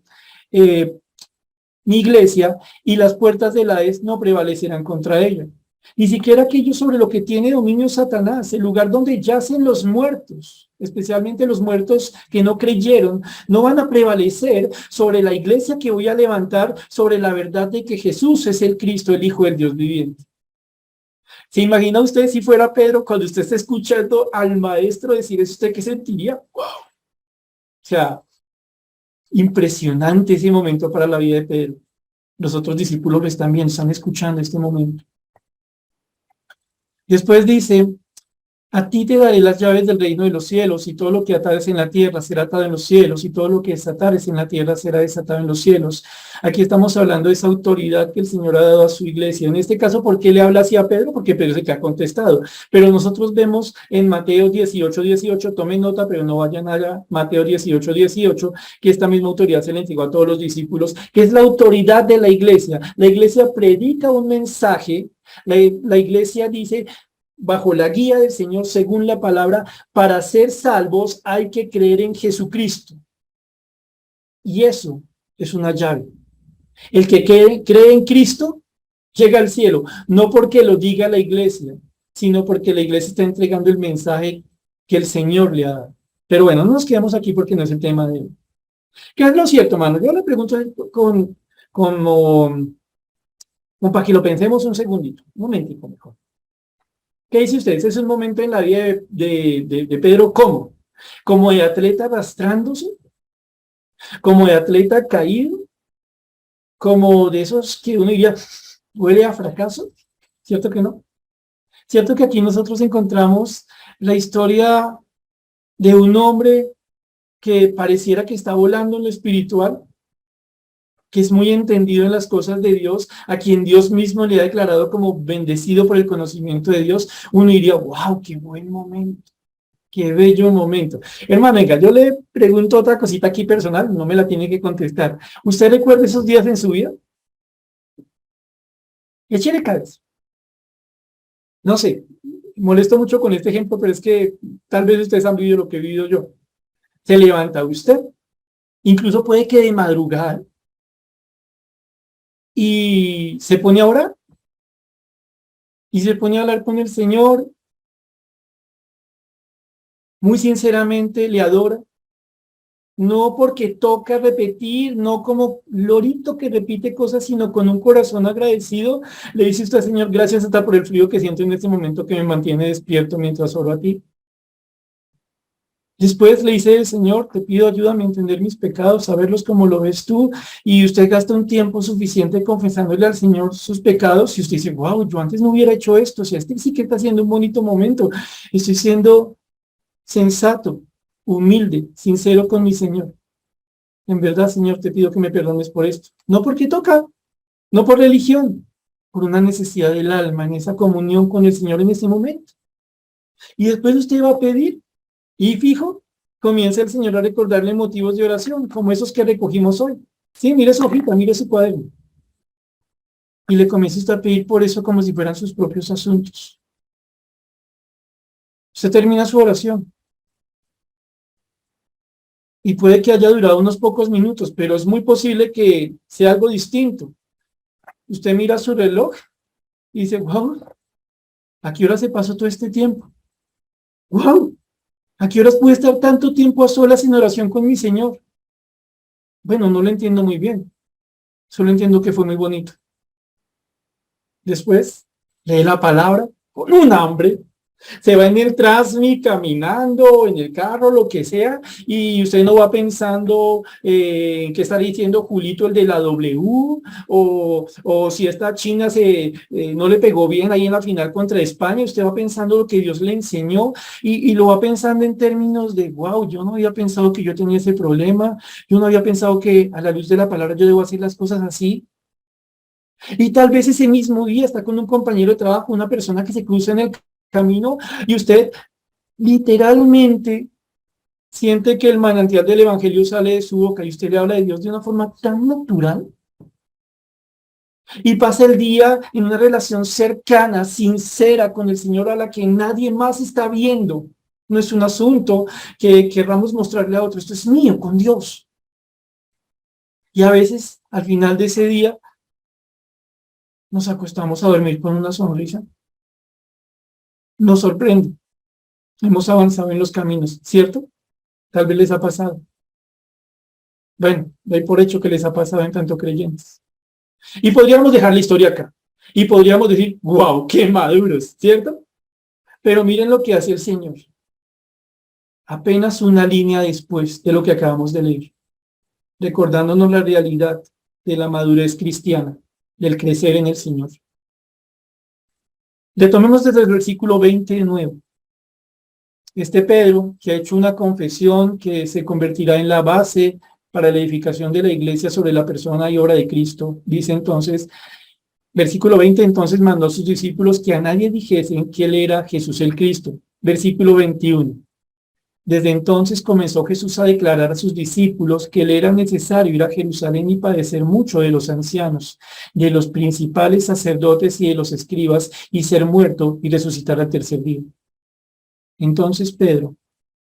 mi iglesia y las puertas del Hades no prevalecerán contra ella. Ni siquiera aquello sobre lo que tiene dominio Satanás, el lugar donde yacen los muertos, especialmente los muertos que no creyeron, no van a prevalecer sobre la iglesia que voy a levantar, sobre la verdad de que Jesús es el Cristo, el Hijo del Dios viviente. ¿Se imagina usted si fuera Pedro cuando usted está escuchando al maestro decir eso? ¿Usted qué sentiría? ¡Wow! O sea, impresionante ese momento para la vida de Pedro. Los otros discípulos lo están viendo, están escuchando este momento. Después dice, a ti te daré las llaves del reino de los cielos, y todo lo que atares en la tierra será atado en los cielos, y todo lo que desatares en la tierra será desatado en los cielos. Aquí estamos hablando de esa autoridad que el Señor ha dado a su iglesia. En este caso, ¿por qué le habla así a Pedro? Porque Pedro se que ha contestado. Pero nosotros vemos en Mateo 18, tomen nota, pero no vayan a Mateo 18, que esta misma autoridad se le entregó a todos los discípulos, que es la autoridad de la iglesia. La iglesia predica un mensaje, la iglesia dice, bajo la guía del Señor, según la palabra, para ser salvos hay que creer en Jesucristo. Y eso es una llave. El que cree en Cristo llega al cielo, no porque lo diga la iglesia, sino porque la iglesia está entregando el mensaje que el Señor le ha dado. Pero bueno, no nos quedamos aquí porque no es el tema de hoy. ¿Qué es lo cierto, hermano? Yo le pregunto como para que lo pensemos un segundito, un momentico mejor. ¿Qué dice usted? Ese es un momento en la vida de Pedro, ¿cómo? ¿Como de atleta arrastrándose? como de atleta caído, como de esos que uno diría, huele a fracaso, ¿cierto que no? ¿Cierto que aquí nosotros encontramos la historia de un hombre que pareciera que está volando en lo espiritual, que es muy entendido en las cosas de Dios, a quien Dios mismo le ha declarado como bendecido por el conocimiento de Dios? Uno diría, wow, qué buen momento, qué bello momento. Hermano, venga, yo le pregunto otra cosita aquí personal, no me la tiene que contestar. ¿Usted recuerda esos días en su vida? Échele cabeza. No sé, molesto mucho con este ejemplo, pero es que tal vez ustedes han vivido lo que he vivido yo. Se levanta usted, incluso puede que de madrugada, y se pone a orar, y se pone a hablar con el Señor, muy sinceramente le adora, no porque toca repetir, no como lorito que repite cosas, sino con un corazón agradecido, le dice usted, Señor, gracias hasta por el frío que siento en este momento que me mantiene despierto mientras oro a ti. Después le dice el Señor, te pido ayúdame a entender mis pecados, a verlos como lo ves tú, y usted gasta un tiempo suficiente confesándole al Señor sus pecados, y usted dice, wow, yo antes no hubiera hecho esto, o sea, este sí que está haciendo un bonito momento, estoy siendo sensato, humilde, sincero con mi Señor. En verdad, Señor, te pido que me perdones por esto. No porque toca, no por religión, por una necesidad del alma, en esa comunión con el Señor en ese momento. Y después usted va a pedir, y fijo, comienza el Señor a recordarle motivos de oración, como esos que recogimos hoy. Sí, mire su hojita, mire su cuaderno. Y le comienza usted a pedir por eso como si fueran sus propios asuntos. Usted termina su oración. Y puede que haya durado unos pocos minutos, pero es muy posible que sea algo distinto. Usted mira su reloj y dice, wow, ¿a qué hora se pasó todo este tiempo? Wow, ¿a qué horas pude estar tanto tiempo a solas en oración con mi Señor? Bueno, no lo entiendo muy bien. Solo entiendo que fue muy bonito. Después, lee la palabra con un hambre. Se va en el Transmi caminando, en el carro, lo que sea, y usted no va pensando en qué está diciendo Julito, el de la W, o si esta China no le pegó bien ahí en la final contra España. Usted va pensando lo que Dios le enseñó, y lo va pensando en términos de, wow, yo no había pensado que yo tenía ese problema, yo no había pensado que a la luz de la palabra yo debo hacer las cosas así. Y tal vez ese mismo día está con un compañero de trabajo, una persona que se cruza en el camino, y usted literalmente siente que el manantial del evangelio sale de su boca y usted le habla de Dios de una forma tan natural, y pasa el día en una relación cercana, sincera con el Señor, a la que nadie más está viendo. No es un asunto que querramos mostrarle a otro, esto es mío con Dios. Y a veces, al final de ese día, nos acostamos a dormir con una sonrisa. Nos sorprende. Hemos avanzado en los caminos, ¿cierto? Tal vez les ha pasado. Bueno, doy por hecho que les ha pasado en tanto creyentes. Y podríamos dejar la historia acá. Y podríamos decir, wow, qué maduros, ¿cierto? Pero miren lo que hace el Señor. Apenas una línea después de lo que acabamos de leer, recordándonos la realidad de la madurez cristiana, del crecer en el Señor. Retomemos desde el versículo 20 de nuevo. Este Pedro, que ha hecho una confesión que se convertirá en la base para la edificación de la iglesia sobre la persona y obra de Cristo, dice entonces, versículo 20, entonces mandó a sus discípulos que a nadie dijesen que él era Jesús el Cristo. Versículo 21. Desde entonces comenzó Jesús a declarar a sus discípulos que le era necesario ir a Jerusalén y padecer mucho de los ancianos, de los principales sacerdotes y de los escribas, y ser muerto y resucitar al tercer día. Entonces Pedro,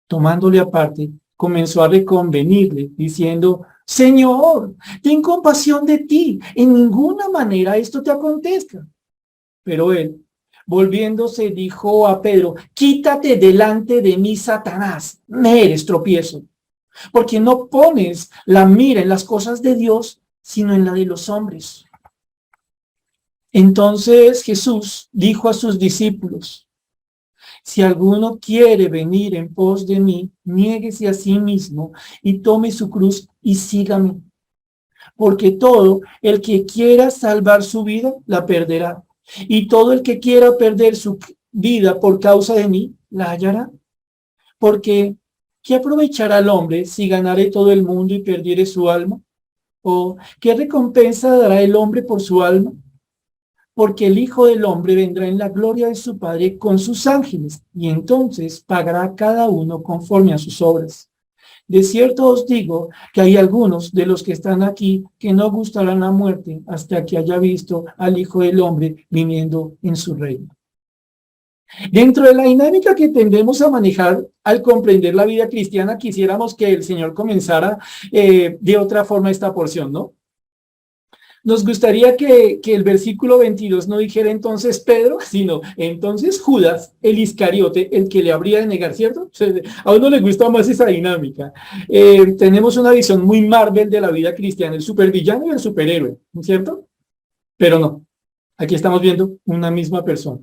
tomándole aparte, comenzó a reconvenirle, diciendo, Señor, ten compasión de ti, en ninguna manera esto te acontezca. Pero él, volviéndose, dijo a Pedro, quítate delante de mí, Satanás, me eres tropiezo, porque no pones la mira en las cosas de Dios, sino en la de los hombres. Entonces Jesús dijo a sus discípulos, Si alguno quiere venir en pos de mí, niéguese a sí mismo y tome su cruz y sígame. Porque todo el que quiera salvar su vida, la perderá. Y todo el que quiera perder su vida por causa de mí, la hallará. Porque, ¿qué aprovechará el hombre si ganare todo el mundo y perdiere su alma? ¿O qué recompensa dará el hombre por su alma? Porque el Hijo del Hombre vendrá en la gloria de su Padre con sus ángeles, y entonces pagará a cada uno conforme a sus obras. De cierto os digo que hay algunos de los que están aquí que no gustarán la muerte hasta que haya visto al Hijo del Hombre viniendo en su reino. Dentro de la dinámica que tendemos a manejar al comprender la vida cristiana, quisiéramos que el Señor comenzara de otra forma esta porción, ¿no? Nos gustaría que el versículo 22 no dijera entonces Pedro, sino entonces Judas, el Iscariote, el que le habría de negar, ¿cierto? O sea, a uno le gusta más esa dinámica. Tenemos una visión muy Marvel de la vida cristiana, el supervillano y el superhéroe, ¿cierto? Pero no, aquí estamos viendo una misma persona.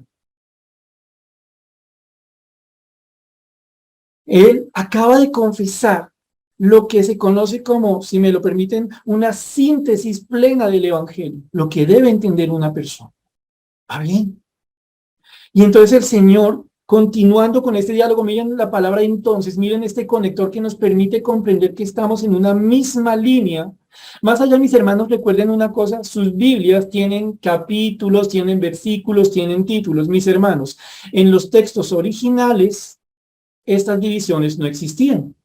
Él acaba de confesar lo que se conoce como, si me lo permiten, una síntesis plena del Evangelio, lo que debe entender una persona. ¿Va bien? Y entonces el Señor, continuando con este diálogo, miren la palabra entonces, miren este conector que nos permite comprender que estamos en una misma línea. Más allá, mis hermanos, recuerden una cosa, sus Biblias tienen capítulos, tienen versículos, tienen títulos, mis hermanos. En los textos originales, estas divisiones no existían.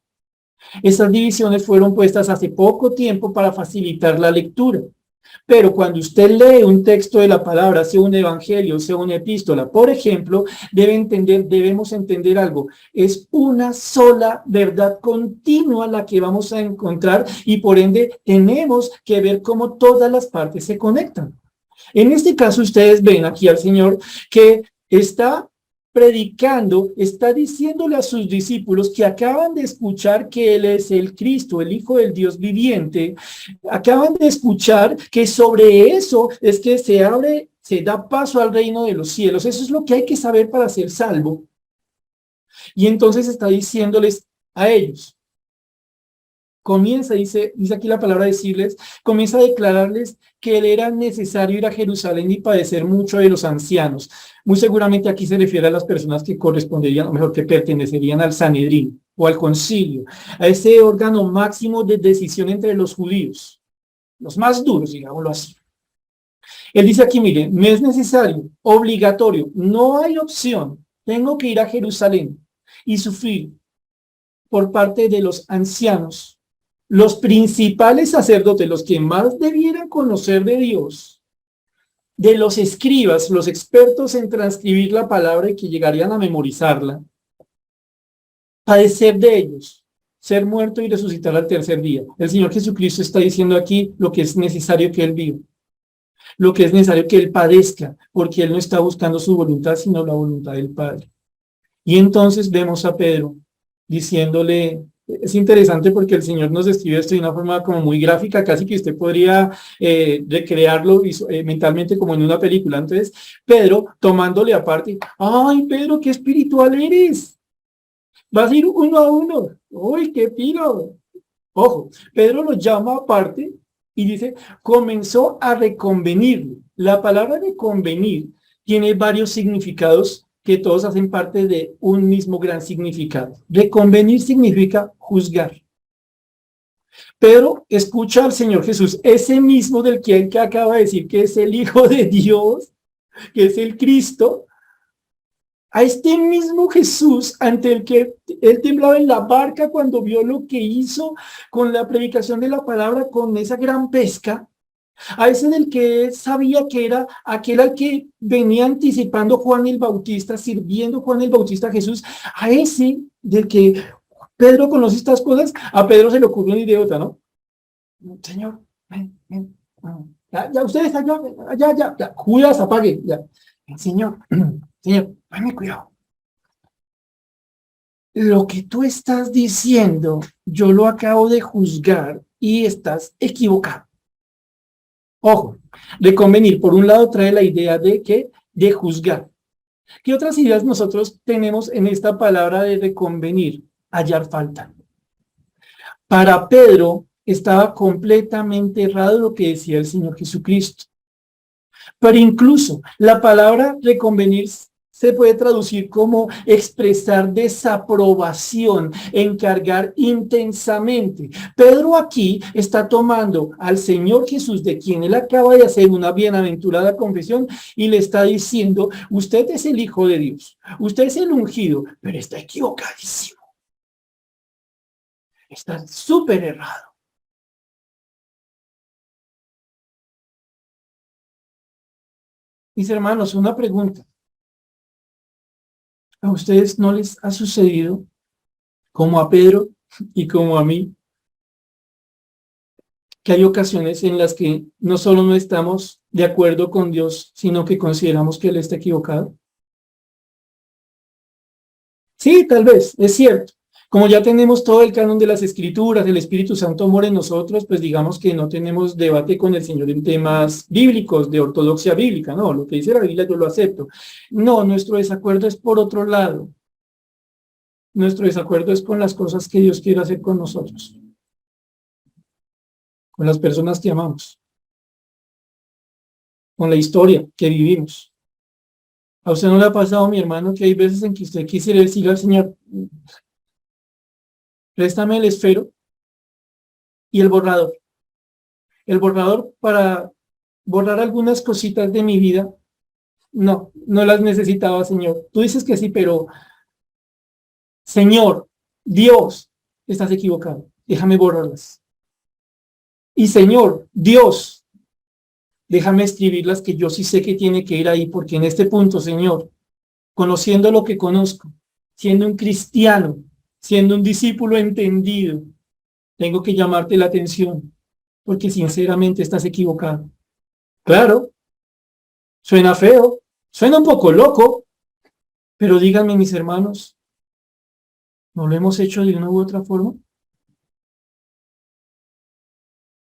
Estas divisiones fueron puestas hace poco tiempo para facilitar la lectura. Pero cuando usted lee un texto de la palabra, sea un evangelio, sea una epístola, por ejemplo, debemos entender algo. Es una sola verdad continua la que vamos a encontrar y por ende tenemos que ver cómo todas las partes se conectan. En este caso, ustedes ven aquí al Señor que está predicando, está diciéndole a sus discípulos que acaban de escuchar que Él es el Cristo, el Hijo del Dios viviente, acaban de escuchar que sobre eso es que se da paso al reino de los cielos. Eso es lo que hay que saber para ser salvo. Y entonces está diciéndoles a ellos, dice aquí la palabra decirles, comienza a declararles que le era necesario ir a Jerusalén y padecer mucho de los ancianos. Muy seguramente aquí se refiere a las personas que corresponderían, o mejor, que pertenecerían al Sanedrín o al concilio, a ese órgano máximo de decisión entre los judíos, los más duros, digámoslo así. Él dice aquí, miren, me es necesario, obligatorio, no hay opción, tengo que ir a Jerusalén y sufrir por parte de los ancianos, los principales sacerdotes, los que más debieran conocer de Dios, de los escribas, los expertos en transcribir la palabra y que llegarían a memorizarla, padecer de ellos, ser muerto y resucitar al tercer día. El Señor Jesucristo está diciendo aquí lo que es necesario que Él viva, lo que es necesario que Él padezca, porque Él no está buscando su voluntad, sino la voluntad del Padre. Y entonces vemos a Pedro diciéndole, es interesante porque el Señor nos describe esto de una forma como muy gráfica, casi que usted podría recrearlo mentalmente como en una película. Entonces, Pedro, tomándole aparte, ¡ay, Pedro, qué espiritual eres! Vas a ir uno a uno. ¡Uy, qué piro! Ojo, Pedro lo llama aparte y dice, comenzó a reconvenirle. La palabra de convenir tiene varios significados que todos hacen parte de un mismo gran significado. Reconvenir significa juzgar. Pero escucha al Señor Jesús, ese mismo del que él que acaba de decir que es el Hijo de Dios, que es el Cristo, a este mismo Jesús ante el que él temblaba en la barca cuando vio lo que hizo con la predicación de la palabra, con esa gran pesca, a ese del que él sabía que era aquel al que venía anticipando Juan el Bautista, sirviendo Juan el Bautista a Jesús, a ese del que Pedro conoce estas cosas, a Pedro se le ocurrió una idiota, ¿no? Señor, ven. Ya usted está, ya, Judas, apague, ya. Señor, dame cuidado. Lo que tú estás diciendo, yo lo acabo de juzgar y estás equivocado. Ojo, de convenir, por un lado trae la idea de juzgar. ¿Qué otras ideas nosotros tenemos en esta palabra de reconvenir? Hallar falta. Para Pedro estaba completamente errado lo que decía el Señor Jesucristo. Pero incluso la palabra reconvenir se puede traducir como expresar desaprobación, encargar intensamente. Pedro aquí está tomando al Señor Jesús, de quien él acaba de hacer una bienaventurada confesión, y le está diciendo: usted es el Hijo de Dios, usted es el ungido, pero está equivocadísimo, está súper errado. Mis hermanos, una pregunta: ¿a ustedes no les ha sucedido, como a Pedro y como a mí, que hay ocasiones en las que no solo no estamos de acuerdo con Dios, sino que consideramos que Él está equivocado? Sí, tal vez, es cierto. Como ya tenemos todo el canon de las Escrituras, el Espíritu Santo mora en nosotros, pues digamos que no tenemos debate con el Señor en temas bíblicos, de ortodoxia bíblica, no, lo que dice la Biblia yo lo acepto. No, nuestro desacuerdo es por otro lado. Nuestro desacuerdo es con las cosas que Dios quiere hacer con nosotros, con las personas que amamos, con la historia que vivimos. ¿A usted no le ha pasado, mi hermano, que hay veces en que usted quisiera decirle al Señor: préstame el esfero y el borrador? El borrador para borrar algunas cositas de mi vida. No, no las necesitaba, Señor. Tú dices que sí, pero Señor, Dios, estás equivocado. Déjame borrarlas. Y Señor, Dios, déjame escribir las que yo sí sé que tiene que ir ahí, porque en este punto, Señor, conociendo lo que conozco, siendo un cristiano, siendo un discípulo entendido, tengo que llamarte la atención, porque sinceramente estás equivocado. Claro, suena feo, suena un poco loco, pero díganme, mis hermanos, ¿no lo hemos hecho de una u otra forma?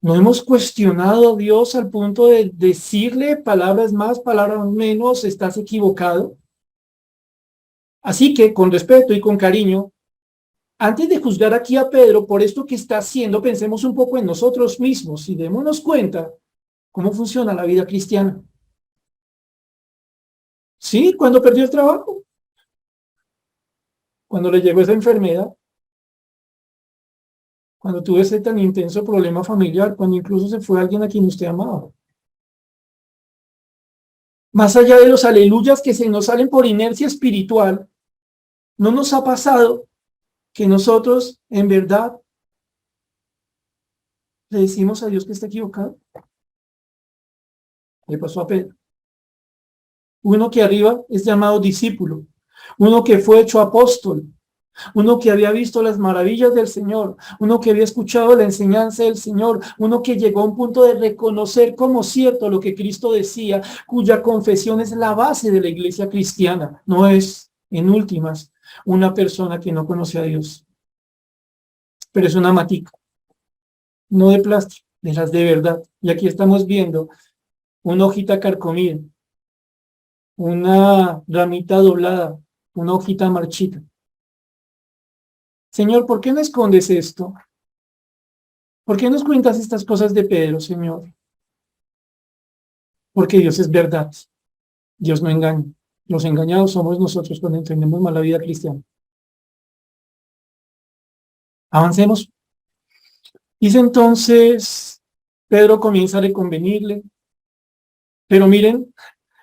¿No hemos cuestionado a Dios al punto de decirle palabras más, palabras menos: estás equivocado? Así que, con respeto y con cariño, antes de juzgar aquí a Pedro por esto que está haciendo, pensemos un poco en nosotros mismos y démonos cuenta cómo funciona la vida cristiana. Sí, cuando perdió el trabajo, cuando le llegó esa enfermedad, cuando tuvo ese tan intenso problema familiar, cuando incluso se fue alguien a quien usted amaba. Más allá de los aleluyas que se nos salen por inercia espiritual, ¿no nos ha pasado que nosotros en verdad le decimos a Dios que está equivocado? Le pasó a Pedro. Uno que arriba es llamado discípulo, uno que fue hecho apóstol, uno que había visto las maravillas del Señor, uno que había escuchado la enseñanza del Señor, uno que llegó a un punto de reconocer como cierto lo que Cristo decía, cuya confesión es la base de la iglesia cristiana. No es, en últimas, una persona que no conoce a Dios, pero es una matica, no de plástico, de las de verdad. Y aquí estamos viendo una hojita carcomida, una ramita doblada, una hojita marchita. Señor, ¿por qué no escondes esto? ¿Por qué nos cuentas estas cosas de Pedro, Señor? Porque Dios es verdad. Dios no engaña. Los engañados somos nosotros cuando entendemos mal la vida cristiana. Avancemos. Dice entonces, Pedro comienza a reconvenirle, pero miren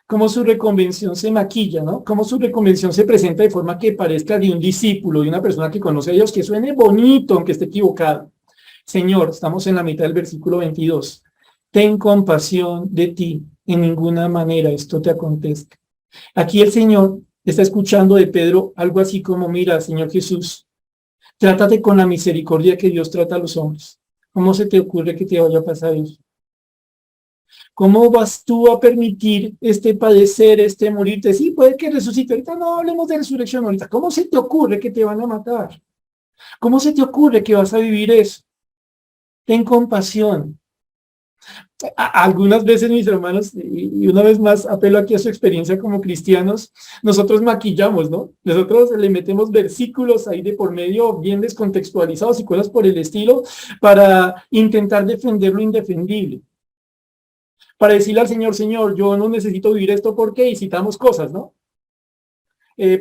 cómo su reconvención se maquilla, ¿no? Cómo su reconvención se presenta de forma que parezca de un discípulo, de una persona que conoce a Dios, que suene bonito, aunque esté equivocado. Señor, estamos en la mitad del versículo 22. Ten compasión de ti, en ninguna manera esto te acontezca. Aquí el Señor está escuchando de Pedro algo así como: mira, Señor Jesús, trátate con la misericordia que Dios trata a los hombres. ¿Cómo se te ocurre que te vaya a pasar eso? ¿Cómo vas tú a permitir este padecer, este morirte? Sí, puede que resucite. Ahorita no hablemos de resurrección ahorita. ¿Cómo se te ocurre que te van a matar? ¿Cómo se te ocurre que vas a vivir eso? Ten compasión. Algunas veces, mis hermanos, y una vez más apelo aquí a su experiencia como cristianos, nosotros maquillamos, ¿no? Nosotros le metemos versículos ahí de por medio bien descontextualizados y cosas por el estilo para intentar defender lo indefendible. Para decirle al Señor, Señor, yo no necesito vivir esto porque, y citamos cosas, ¿no?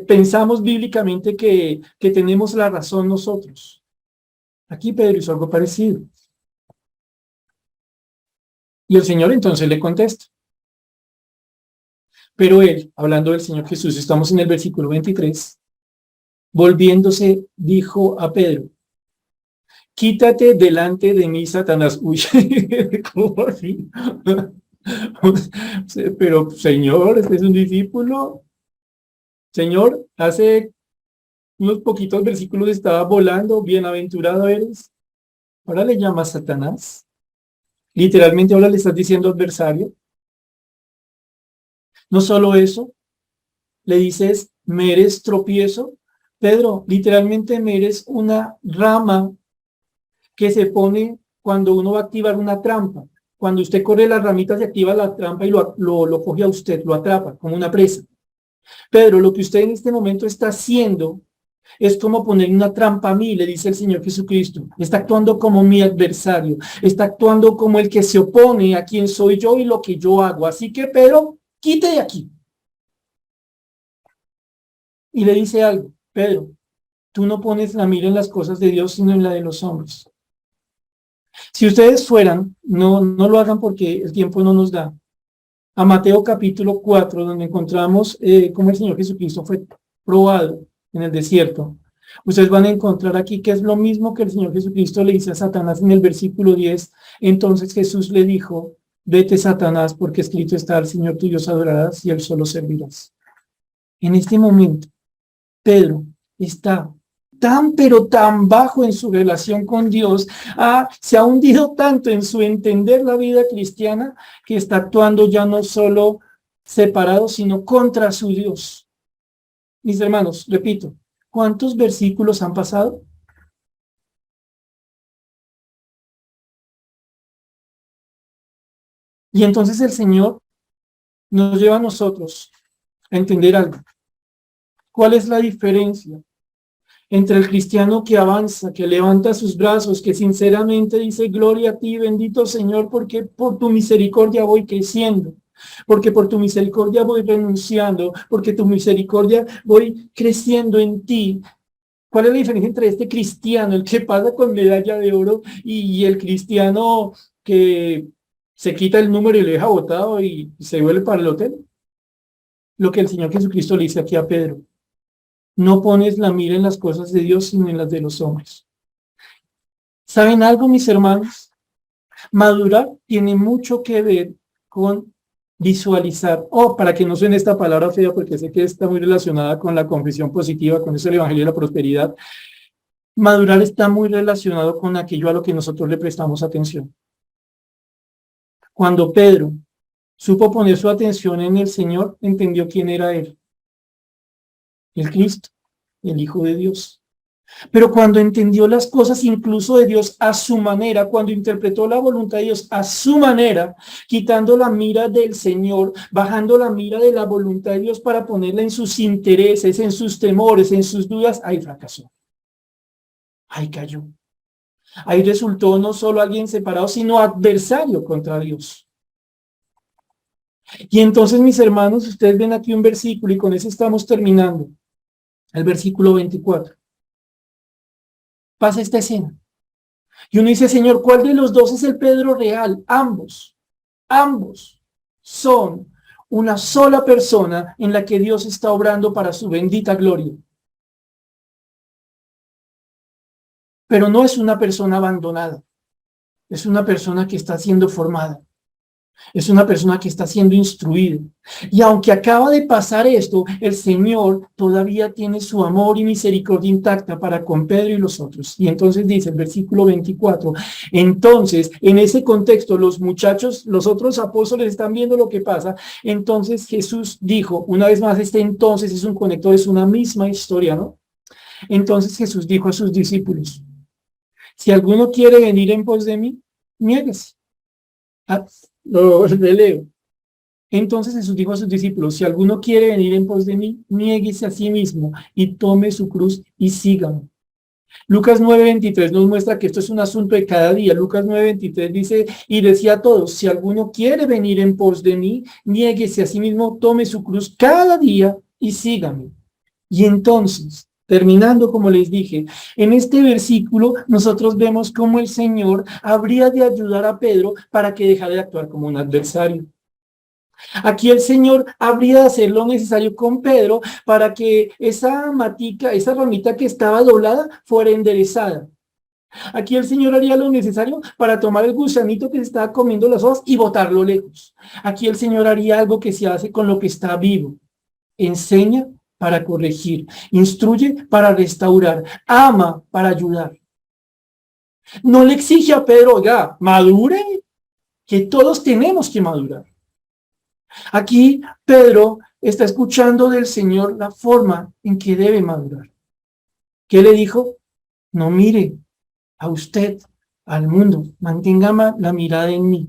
Pensamos bíblicamente que tenemos la razón nosotros. Aquí Pedro hizo algo parecido. Y el Señor entonces le contesta. Pero él, hablando del Señor Jesús, estamos en el versículo 23, volviéndose, dijo a Pedro, quítate delante de mí, Satanás. Uy, ¿cómo así? Pero, Señor, este es un discípulo. Señor, hace unos poquitos versículos estaba volando, bienaventurado eres. Ahora le llamas Satanás. Literalmente ahora le estás diciendo adversario. No solo eso, le dices, me eres tropiezo. Pedro, literalmente me eres una rama que se pone cuando uno va a activar una trampa. Cuando usted corre las ramitas se activa la trampa y lo coge a usted, lo atrapa como una presa. Pedro, lo que usted en este momento está haciendo es como poner una trampa a mí, le dice el Señor Jesucristo. Está actuando como mi adversario, está actuando como el que se opone a quien soy yo y lo que yo hago. Así que, Pedro, quite de aquí. Y le dice algo, Pedro, tú no pones la mira en las cosas de Dios, sino en la de los hombres. Si ustedes fueran, no lo hagan porque el tiempo no nos da, a Mateo capítulo 4, donde encontramos cómo el Señor Jesucristo fue probado en el desierto. Ustedes van a encontrar aquí que es lo mismo que el Señor Jesucristo le dice a Satanás en el versículo 10. Entonces Jesús le dijo, vete Satanás, porque escrito está, al Señor tu Dios adorarás y él solo servirás. En este momento, Pedro está tan pero tan bajo en su relación con Dios, se ha hundido tanto en su entender la vida cristiana que está actuando ya no solo separado, sino contra su Dios. Mis hermanos, repito, ¿cuántos versículos han pasado? Y entonces el Señor nos lleva a nosotros a entender algo. ¿Cuál es la diferencia entre el cristiano que avanza, que levanta sus brazos, que sinceramente dice, gloria a ti, bendito Señor, porque por tu misericordia voy creciendo, porque por tu misericordia voy renunciando, porque tu misericordia voy creciendo en ti? ¿Cuál es la diferencia entre este cristiano, el que pasa con medalla de oro, y el cristiano que se quita el número y lo deja botado y se vuelve para el hotel? Lo que el Señor Jesucristo le dice aquí a Pedro. No pones la mira en las cosas de Dios, sino en las de los hombres. ¿Saben algo, mis hermanos? Madurar tiene mucho que ver con visualizar, para que no suene esta palabra fea, porque sé que está muy relacionada con la confesión positiva, con eso el Evangelio de la Prosperidad. Madurar está muy relacionado con aquello a lo que nosotros le prestamos atención. Cuando Pedro supo poner su atención en el Señor, entendió quién era Él. El Cristo, el Hijo de Dios. Pero cuando entendió las cosas incluso de Dios a su manera, cuando interpretó la voluntad de Dios a su manera, quitando la mira del Señor, bajando la mira de la voluntad de Dios para ponerla en sus intereses, en sus temores, en sus dudas, ahí fracasó. Ahí cayó. Ahí resultó no solo alguien separado, sino adversario contra Dios. Y entonces, mis hermanos, ustedes ven aquí un versículo y con eso estamos terminando. El versículo 24. Pasa esta escena. Y uno dice, Señor, ¿cuál de los dos es el Pedro real? Ambos son una sola persona en la que Dios está obrando para su bendita gloria. Pero no es una persona abandonada, es una persona que está siendo formada. Es una persona que está siendo instruida. Y aunque acaba de pasar esto, el Señor todavía tiene su amor y misericordia intacta para con Pedro y los otros. Y entonces dice el versículo 24, entonces en ese contexto los muchachos, los otros apóstoles están viendo lo que pasa. Entonces Jesús dijo, una vez más este entonces es un conector, es una misma historia, ¿no? Entonces Jesús dijo a sus discípulos, si alguno quiere venir en pos de mí, niéguese Lo releo. Entonces Jesús dijo a sus discípulos, si alguno quiere venir en pos de mí, niéguese a sí mismo y tome su cruz y sígame. Lucas 9:23 nos muestra que esto es un asunto de cada día. Lucas 9:23 dice, y decía a todos, si alguno quiere venir en pos de mí, niéguese a sí mismo, tome su cruz cada día y sígame. Y entonces, terminando como les dije, en este versículo nosotros vemos cómo el Señor habría de ayudar a Pedro para que dejara de actuar como un adversario. Aquí el Señor habría de hacer lo necesario con Pedro para que esa matica, esa ramita que estaba doblada, fuera enderezada. Aquí el Señor haría lo necesario para tomar el gusanito que se estaba comiendo las hojas y botarlo lejos. Aquí el Señor haría algo que se hace con lo que está vivo. Enseña para corregir, instruye para restaurar, ama para ayudar. No le exige a Pedro, oiga, madure, que todos tenemos que madurar. Aquí Pedro está escuchando del Señor la forma en que debe madurar. ¿Qué le dijo? No mire a usted, al mundo, mantenga la mirada en mí.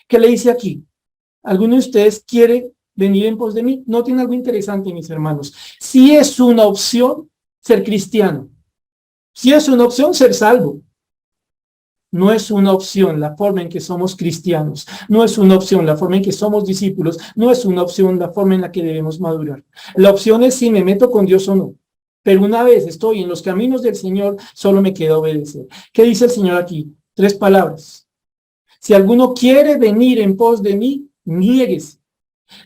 ¿Qué le dice aquí? ¿Alguno de ustedes quiere venir en pos de mí? Noten algo interesante, mis hermanos. Si es una opción ser cristiano, si es una opción ser salvo, no es una opción la forma en que somos cristianos, no es una opción la forma en que somos discípulos, no es una opción la forma en la que debemos madurar. La opción es si me meto con Dios o no. Pero una vez estoy en los caminos del Señor, solo me queda obedecer. ¿Qué dice el Señor aquí? 3 palabras. Si alguno quiere venir en pos de mí, niéguese.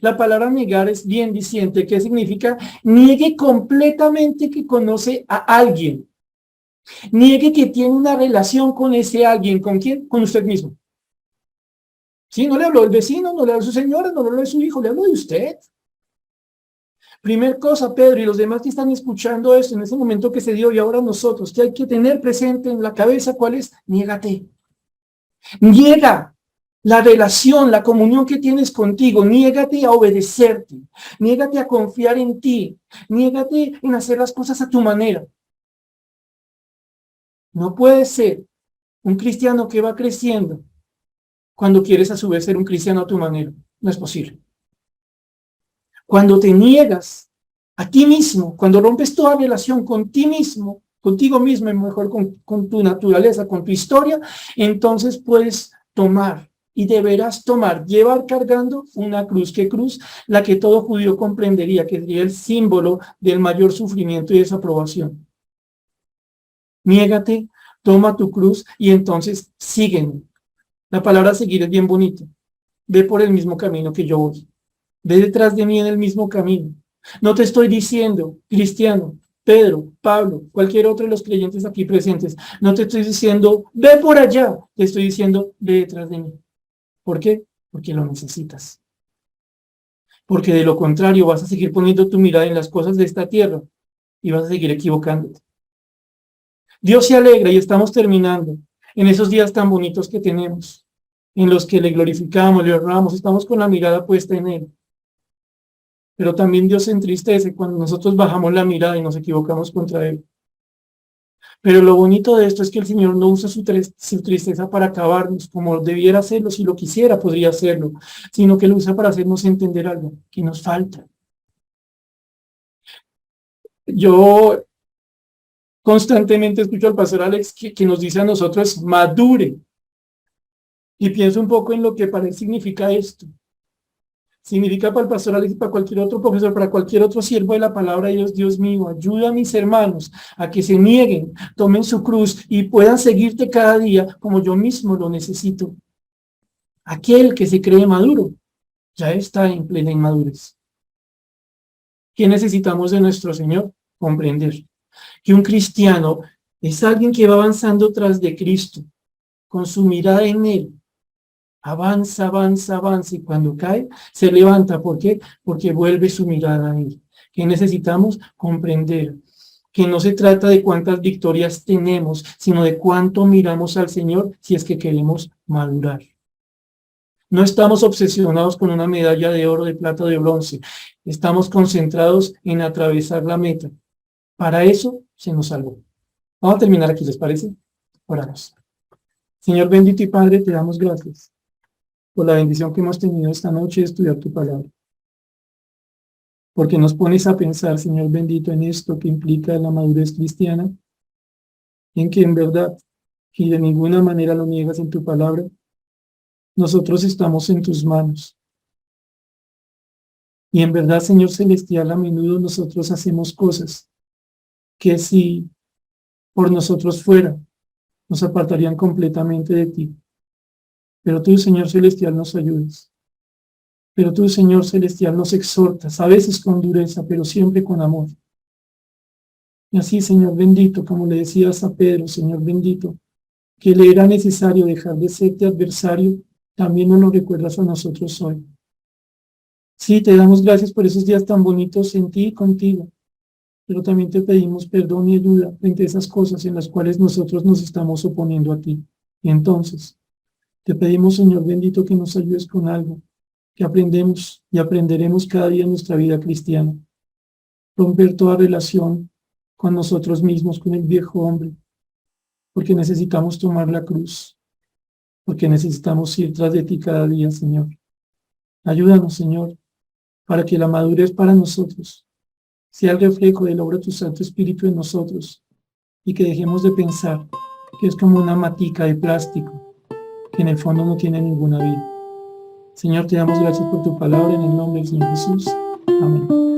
La palabra negar es bien diciente. ¿Qué significa? Niegue completamente que conoce a alguien. Niegue que tiene una relación con ese alguien. ¿Con quién? Con usted mismo. Sí, no le habló del vecino, no le habló de su señora, no le habló de su hijo, le habló de usted. Primer cosa, Pedro y los demás que están escuchando esto en ese momento que se dio y ahora nosotros, que hay que tener presente en la cabeza, ¿cuál es? Niégate. Niega la relación, la comunión que tienes contigo. Niégate a obedecerte. Niégate a confiar en ti. Niégate en hacer las cosas a tu manera. No puedes ser un cristiano que va creciendo cuando quieres a su vez ser un cristiano a tu manera. No es posible. Cuando te niegas a ti mismo, cuando rompes toda relación con ti mismo, contigo mismo y mejor con tu naturaleza, con tu historia, entonces puedes tomar y deberás tomar, llevar cargando una cruz. ¿Qué cruz? La que todo judío comprendería, que sería el símbolo del mayor sufrimiento y desaprobación. Niégate, toma tu cruz y entonces sígueme. La palabra seguir es bien bonita. Ve por el mismo camino que yo voy. Ve detrás de mí en el mismo camino. No te estoy diciendo, cristiano, Pedro, Pablo, cualquier otro de los creyentes aquí presentes, no te estoy diciendo, ve por allá, te estoy diciendo, ve detrás de mí. ¿Por qué? Porque lo necesitas. Porque de lo contrario vas a seguir poniendo tu mirada en las cosas de esta tierra y vas a seguir equivocándote. Dios se alegra y estamos terminando en esos días tan bonitos que tenemos, en los que le glorificamos, le honramos, estamos con la mirada puesta en Él. Pero también Dios se entristece cuando nosotros bajamos la mirada y nos equivocamos contra Él. Pero lo bonito de esto es que el Señor no usa su tristeza para acabarnos como debiera hacerlo, si lo quisiera podría hacerlo, sino que lo usa para hacernos entender algo que nos falta. Yo constantemente escucho al pastor Alex que nos dice a nosotros, madure. Y pienso un poco en lo que para él significa esto. Significa para el pastor Alex y para cualquier otro profesor, para cualquier otro siervo de la palabra de Dios, Dios mío, ayuda a mis hermanos a que se nieguen, tomen su cruz y puedan seguirte cada día como yo mismo lo necesito. Aquel que se cree maduro ya está en plena inmadurez. ¿Qué necesitamos de nuestro Señor? Comprender que un cristiano es alguien que va avanzando tras de Cristo, con su mirada en Él. Avanza, avanza, avanza y cuando cae se levanta. ¿Por qué? Porque vuelve su mirada a Él. ¿Qué necesitamos? Comprender que no se trata de cuántas victorias tenemos, sino de cuánto miramos al Señor si es que queremos madurar. No estamos obsesionados con una medalla de oro, de plata, de bronce. Estamos concentrados en atravesar la meta. Para eso se nos salvó. Vamos a terminar aquí, ¿les parece? Oramos. Señor bendito y Padre, te damos gracias por la bendición que hemos tenido esta noche de estudiar tu palabra. Porque nos pones a pensar, Señor bendito, en esto que implica la madurez cristiana, en que en verdad, y de ninguna manera lo niegas en tu palabra, nosotros estamos en tus manos. Y en verdad, Señor celestial, a menudo nosotros hacemos cosas que si por nosotros fuera, nos apartarían completamente de ti. Pero tú, Señor celestial, nos ayudas. Pero tú, Señor celestial, nos exhortas, a veces con dureza, pero siempre con amor. Y así, Señor bendito, como le decías a Pedro, Señor bendito, que le era necesario dejar de serte adversario, también nos lo recuerdas a nosotros hoy. Sí, te damos gracias por esos días tan bonitos en ti y contigo, pero también te pedimos perdón y ayuda frente a esas cosas en las cuales nosotros nos estamos oponiendo a ti. Y entonces, te pedimos, Señor bendito, que nos ayudes con algo que aprendemos y aprenderemos cada día en nuestra vida cristiana. Romper toda relación con nosotros mismos, con el viejo hombre, porque necesitamos tomar la cruz, porque necesitamos ir tras de ti cada día, Señor. Ayúdanos, Señor, para que la madurez para nosotros sea el reflejo de la obra de tu Santo Espíritu en nosotros y que dejemos de pensar que es como una matica de plástico que en el fondo no tiene ninguna vida. Señor, te damos gracias por tu palabra en el nombre del Señor Jesús. Amén.